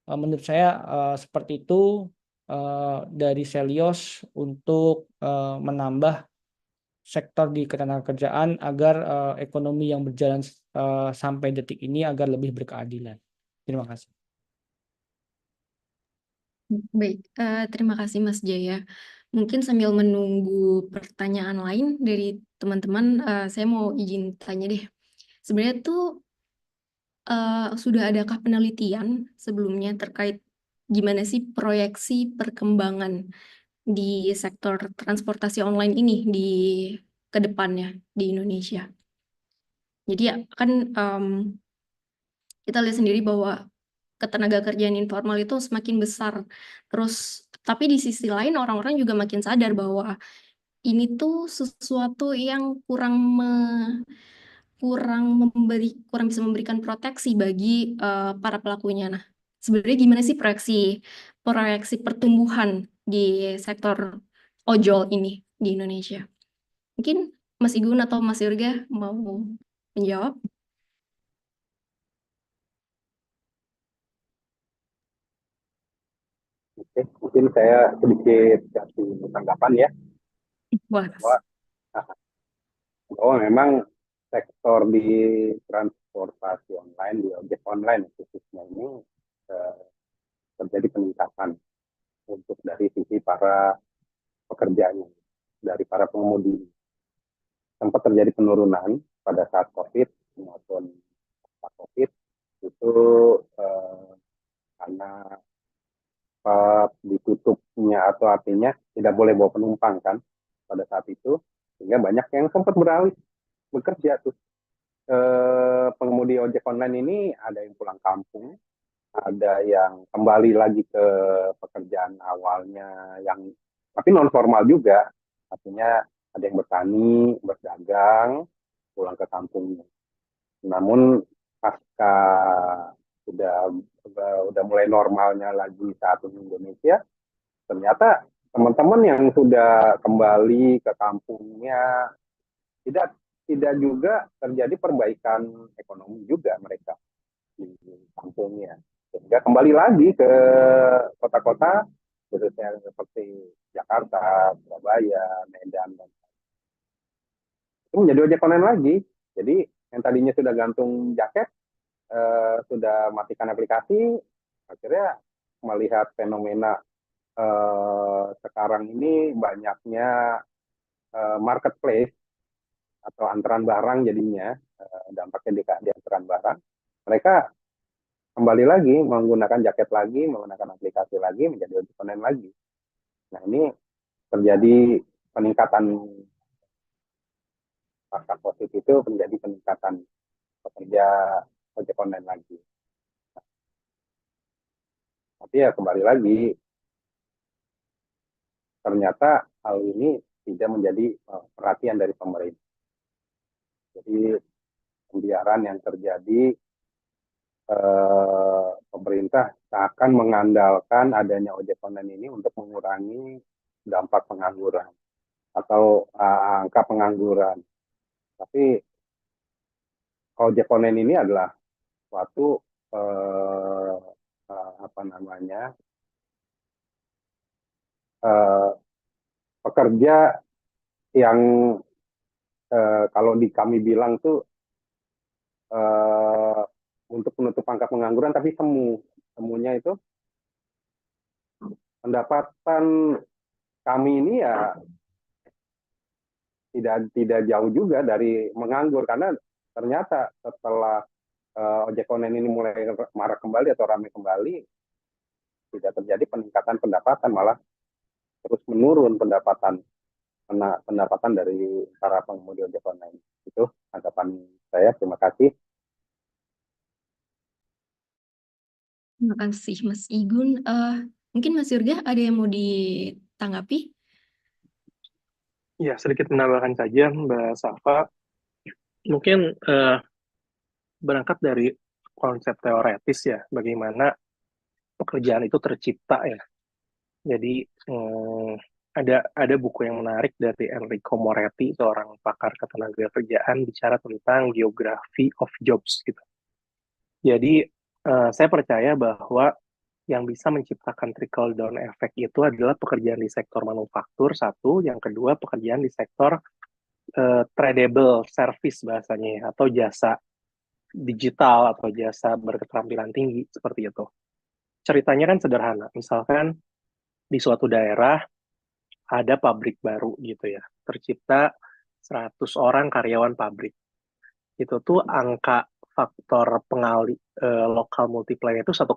menurut saya seperti itu dari Selios untuk menambah sektor di ketenagakerjaan agar ekonomi yang berjalan sampai detik ini agar lebih berkeadilan. Terima kasih. Baik, terima kasih Mas Jaya. Mungkin sambil menunggu pertanyaan lain dari teman-teman, saya mau izin tanya deh. Sebenarnya tuh sudah adakah penelitian sebelumnya terkait gimana sih proyeksi perkembangan di sektor transportasi online ini di ke depannya di Indonesia? Jadi ya kan kita lihat sendiri bahwa ketenaga kerjaan informal itu semakin besar. Terus, tapi di sisi lain orang-orang juga makin sadar bahwa ini tuh sesuatu yang kurang bisa memberikan proteksi bagi para pelakunya. Nah, sebenarnya gimana sih proyeksi pertumbuhan di sektor ojol ini di Indonesia? Mungkin Mas Igun atau Mas Yurga mau menjawab? Oke, mungkin saya sedikit kasih tanggapan ya, Wah, bahwa, bahwa memang sektor di transportasi online, di ojek online khususnya ini eh, terjadi peningkatan untuk dari sisi para pekerjanya, dari para pengemudi. Sempat terjadi penurunan pada saat COVID maupun pasca COVID itu eh, karena ditutupnya atau artinya tidak boleh bawa penumpang kan pada saat itu, sehingga banyak yang sempat beralih bekerja tuh. Pengemudi ojek online ini ada yang pulang kampung, ada yang kembali lagi ke pekerjaan awalnya yang tapi non formal juga, artinya ada yang bertani, berdagang, pulang ke kampungnya. Namun pasca sudah udah mulai normalnya lagi saat ini Indonesia, ternyata teman-teman yang sudah kembali ke kampungnya tidak tidak juga terjadi perbaikan ekonomi juga mereka di kampungnya, sehingga kembali lagi ke kota-kota khususnya seperti Jakarta, Surabaya, Medan, dan itu menjadi ojek online lagi. Jadi yang tadinya sudah gantung jaket, sudah matikan aplikasi, akhirnya melihat fenomena sekarang ini banyaknya marketplace atau antrean barang jadinya, dampaknya di antrean barang, mereka kembali lagi menggunakan jaket lagi, menggunakan aplikasi lagi, menjadi ojek online lagi. Nah ini terjadi peningkatan pasca COVID itu, menjadi peningkatan pekerja ojek online lagi. Tapi ya kembali lagi, ternyata hal ini tidak menjadi perhatian dari pemerintah. Jadi pembiaran yang terjadi, pemerintah akan mengandalkan adanya ojek online ini untuk mengurangi dampak pengangguran atau angka pengangguran. Tapi ojek online ini adalah suatu apa namanya pekerja yang kalau di kami bilang tuh untuk menutup angka pengangguran, tapi semuanya itu pendapatan kami ini ya tidak jauh juga dari menganggur, karena ternyata setelah ojek online ini mulai marak kembali atau ramai kembali, tidak terjadi peningkatan pendapatan, malah terus menurun pendapatan dari para pengemudi ojek online. Itu tanggapan saya. Terima kasih. terima kasih Mas Igun. Mungkin Mas Yurga ada yang mau ditanggapi? Ya, sedikit menambahkan saja, Mbak Safa. Mungkin berangkat dari konsep teoretis ya, bagaimana pekerjaan itu tercipta ya. Jadi ada buku yang menarik dari Enrico Moretti, seorang pakar ketenagakerjaan, bicara tentang geografi of jobs gitu. Jadi saya percaya bahwa yang bisa menciptakan trickle down effect itu adalah pekerjaan di sektor manufaktur satu, yang kedua pekerjaan di sektor tradable service bahasanya ya, atau jasa digital atau jasa berketerampilan tinggi seperti itu. Ceritanya kan sederhana, misalkan di suatu daerah ada pabrik baru gitu ya, tercipta 100 orang karyawan pabrik. Itu tuh angka faktor pengali lokal multiplier itu 1,6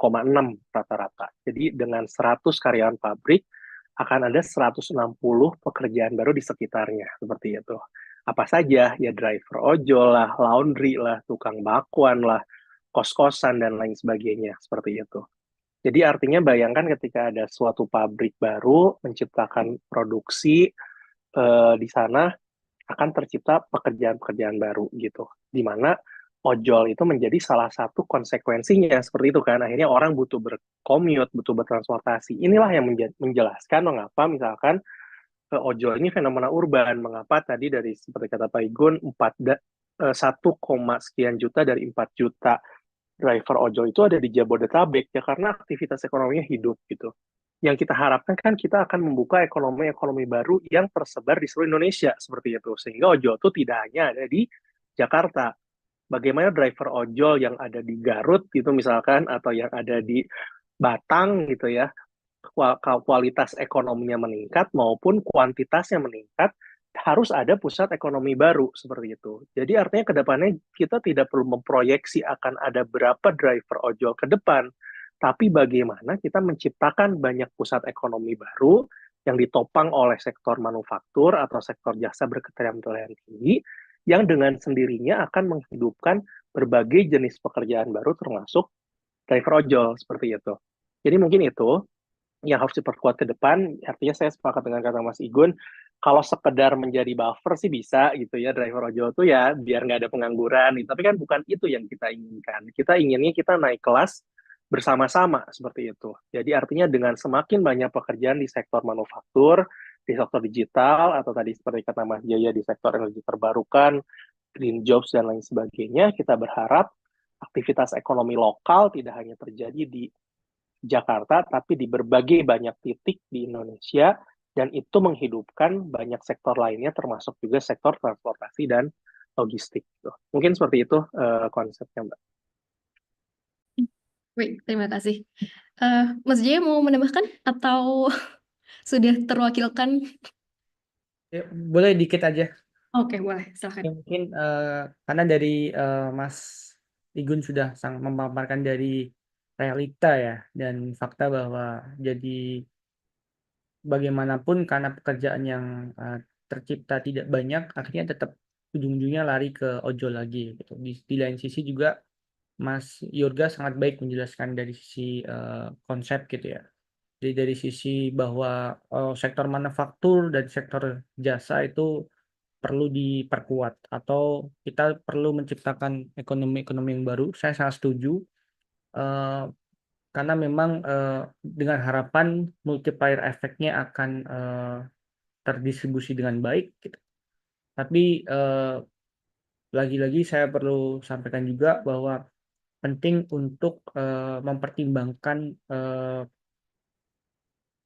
rata-rata. Jadi dengan 100 karyawan pabrik akan ada 160 pekerjaan baru di sekitarnya, seperti itu. Apa saja? Ya driver ojol lah, laundry lah, tukang bakwan lah, kos-kosan dan lain sebagainya, seperti itu. Jadi artinya bayangkan ketika ada suatu pabrik baru menciptakan produksi, di sana akan tercipta pekerjaan-pekerjaan baru gitu. di mana ojol itu menjadi salah satu konsekuensinya seperti itu kan. Akhirnya orang butuh berkommute, butuh bertransportasi. Inilah yang menjelaskan mengapa misalkan ojol ini fenomena urban. Mengapa tadi dari seperti kata Pak Igun 1, sekian juta dari 4 juta driver ojol itu ada di Jabodetabek ya karena aktivitas ekonominya hidup gitu. Yang kita harapkan kan kita akan membuka ekonomi-ekonomi baru yang tersebar di seluruh Indonesia seperti itu. Sehingga ojol itu tidak hanya ada di Jakarta. Bagaimana driver ojol yang ada di Garut gitu misalkan atau yang ada di Batang gitu ya, kualitas ekonominya meningkat maupun kuantitasnya meningkat, harus ada pusat ekonomi baru seperti itu. Jadi artinya ke depannya kita tidak perlu memproyeksi akan ada berapa driver ojol ke depan, tapi bagaimana kita menciptakan banyak pusat ekonomi baru yang ditopang oleh sektor manufaktur atau sektor jasa berketerampilan tinggi yang dengan sendirinya akan menghidupkan berbagai jenis pekerjaan baru termasuk driver ojol seperti itu. Jadi mungkin itu yang harus diperkuat ke depan. Artinya saya sepakat dengan kata Mas Igun, kalau sekedar menjadi buffer sih bisa gitu ya, driver ojol tuh ya biar nggak ada pengangguran. Tapi kan bukan itu yang kita inginkan. Kita inginnya kita naik kelas bersama-sama seperti itu. Jadi artinya dengan semakin banyak pekerjaan di sektor manufaktur, di sektor digital, atau tadi seperti kata Mas Jaya di sektor energi terbarukan, green jobs, dan lain sebagainya, kita berharap aktivitas ekonomi lokal tidak hanya terjadi di Jakarta, tapi di berbagai banyak titik di Indonesia, dan itu menghidupkan banyak sektor lainnya, termasuk juga sektor transportasi dan logistik. Mungkin seperti itu konsepnya, Mbak. Baik, terima kasih. Mas Jaya mau menambahkan atau sudah terwakilkan? Ya, boleh dikit aja. Oke, boleh, Ya, silakan. mungkin karena dari Mas Igun sudah sangat memaparkan dari realita ya dan fakta bahwa jadi bagaimanapun karena pekerjaan yang tercipta tidak banyak, akhirnya tetap ujung-ujungnya lari ke ojol lagi gitu. Di lain sisi juga Mas Yoga sangat baik menjelaskan dari sisi konsep gitu ya. Jadi dari sisi bahwa sektor manufaktur dan sektor jasa itu perlu diperkuat atau kita perlu menciptakan ekonomi-ekonomi yang baru. Saya sangat setuju karena memang dengan harapan multiplier efeknya akan terdistribusi dengan baik gitu. Tapi lagi-lagi saya perlu sampaikan juga bahwa penting untuk mempertimbangkan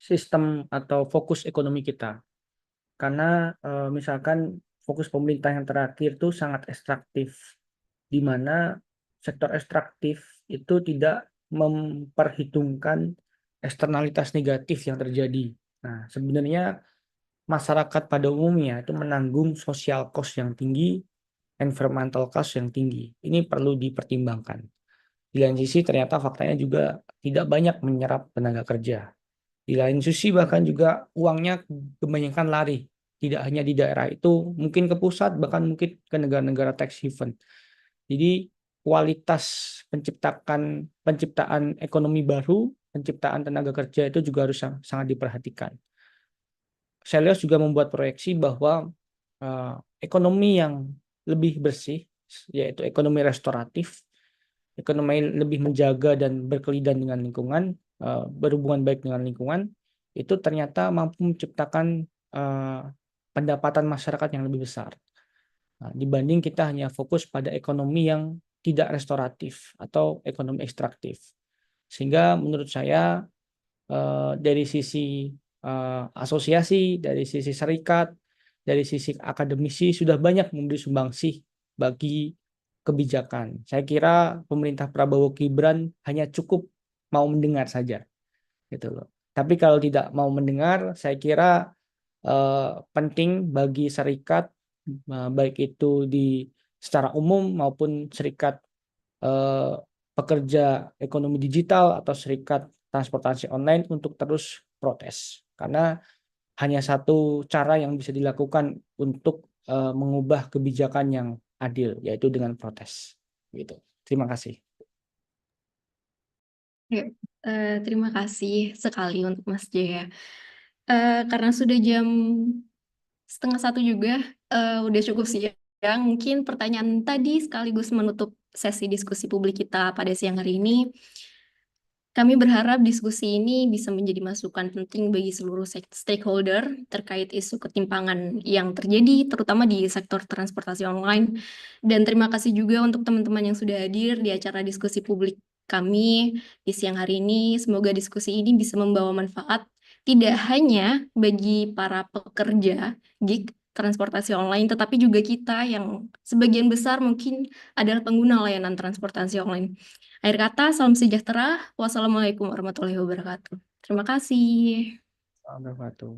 sistem atau fokus ekonomi kita. Karena misalkan fokus pemerintah yang terakhir itu sangat ekstraktif, di mana sektor ekstraktif itu tidak memperhitungkan eksternalitas negatif yang terjadi. Nah, sebenarnya masyarakat pada umumnya itu menanggung social cost yang tinggi, environmental cost yang tinggi. Ini perlu dipertimbangkan. Di lain sisi ternyata faktanya juga tidak banyak menyerap tenaga kerja. Di lain sisi bahkan juga uangnya kebanyakan lari. Tidak hanya di daerah itu, mungkin ke pusat, bahkan mungkin ke negara-negara tax haven. Jadi kualitas penciptaan ekonomi baru, penciptaan tenaga kerja itu juga harus sangat diperhatikan. Selios juga membuat proyeksi bahwa ekonomi yang lebih bersih, yaitu ekonomi restoratif, ekonomi lebih menjaga dan berkelidan dengan lingkungan, berhubungan baik dengan lingkungan, itu ternyata mampu menciptakan pendapatan masyarakat yang lebih besar. Nah, dibanding kita hanya fokus pada ekonomi yang tidak restoratif atau ekonomi ekstraktif. Sehingga menurut saya dari sisi asosiasi, dari sisi serikat, dari sisi akademisi sudah banyak memberi sumbangsih bagi kebijakan. Saya kira pemerintah Prabowo Gibran hanya cukup mau mendengar saja, gitu loh. Tapi kalau tidak mau mendengar, saya kira penting bagi serikat, baik itu secara umum maupun serikat pekerja ekonomi digital atau serikat transportasi online untuk terus protes. Karena hanya satu cara yang bisa dilakukan untuk mengubah kebijakan yang adil, yaitu dengan protes. Gitu. Terima kasih. Terima kasih sekali untuk Mas Jaya. Karena sudah jam 12:30 juga, udah cukup sih ya Mungkin pertanyaan tadi sekaligus menutup sesi diskusi publik kita pada siang hari ini. Kami berharap diskusi ini bisa menjadi masukan penting bagi seluruh stakeholder terkait isu ketimpangan yang terjadi, terutama di sektor transportasi online. Dan terima kasih juga untuk teman-teman yang sudah hadir di acara diskusi publik kami di siang hari ini. Semoga diskusi ini bisa membawa manfaat tidak hanya bagi para pekerja gig transportasi online, tetapi juga kita yang sebagian besar mungkin adalah pengguna layanan transportasi online. Akhir kata, salam sejahtera. Wassalamualaikum warahmatullahi wabarakatuh. Terima kasih. Wabarakatuh.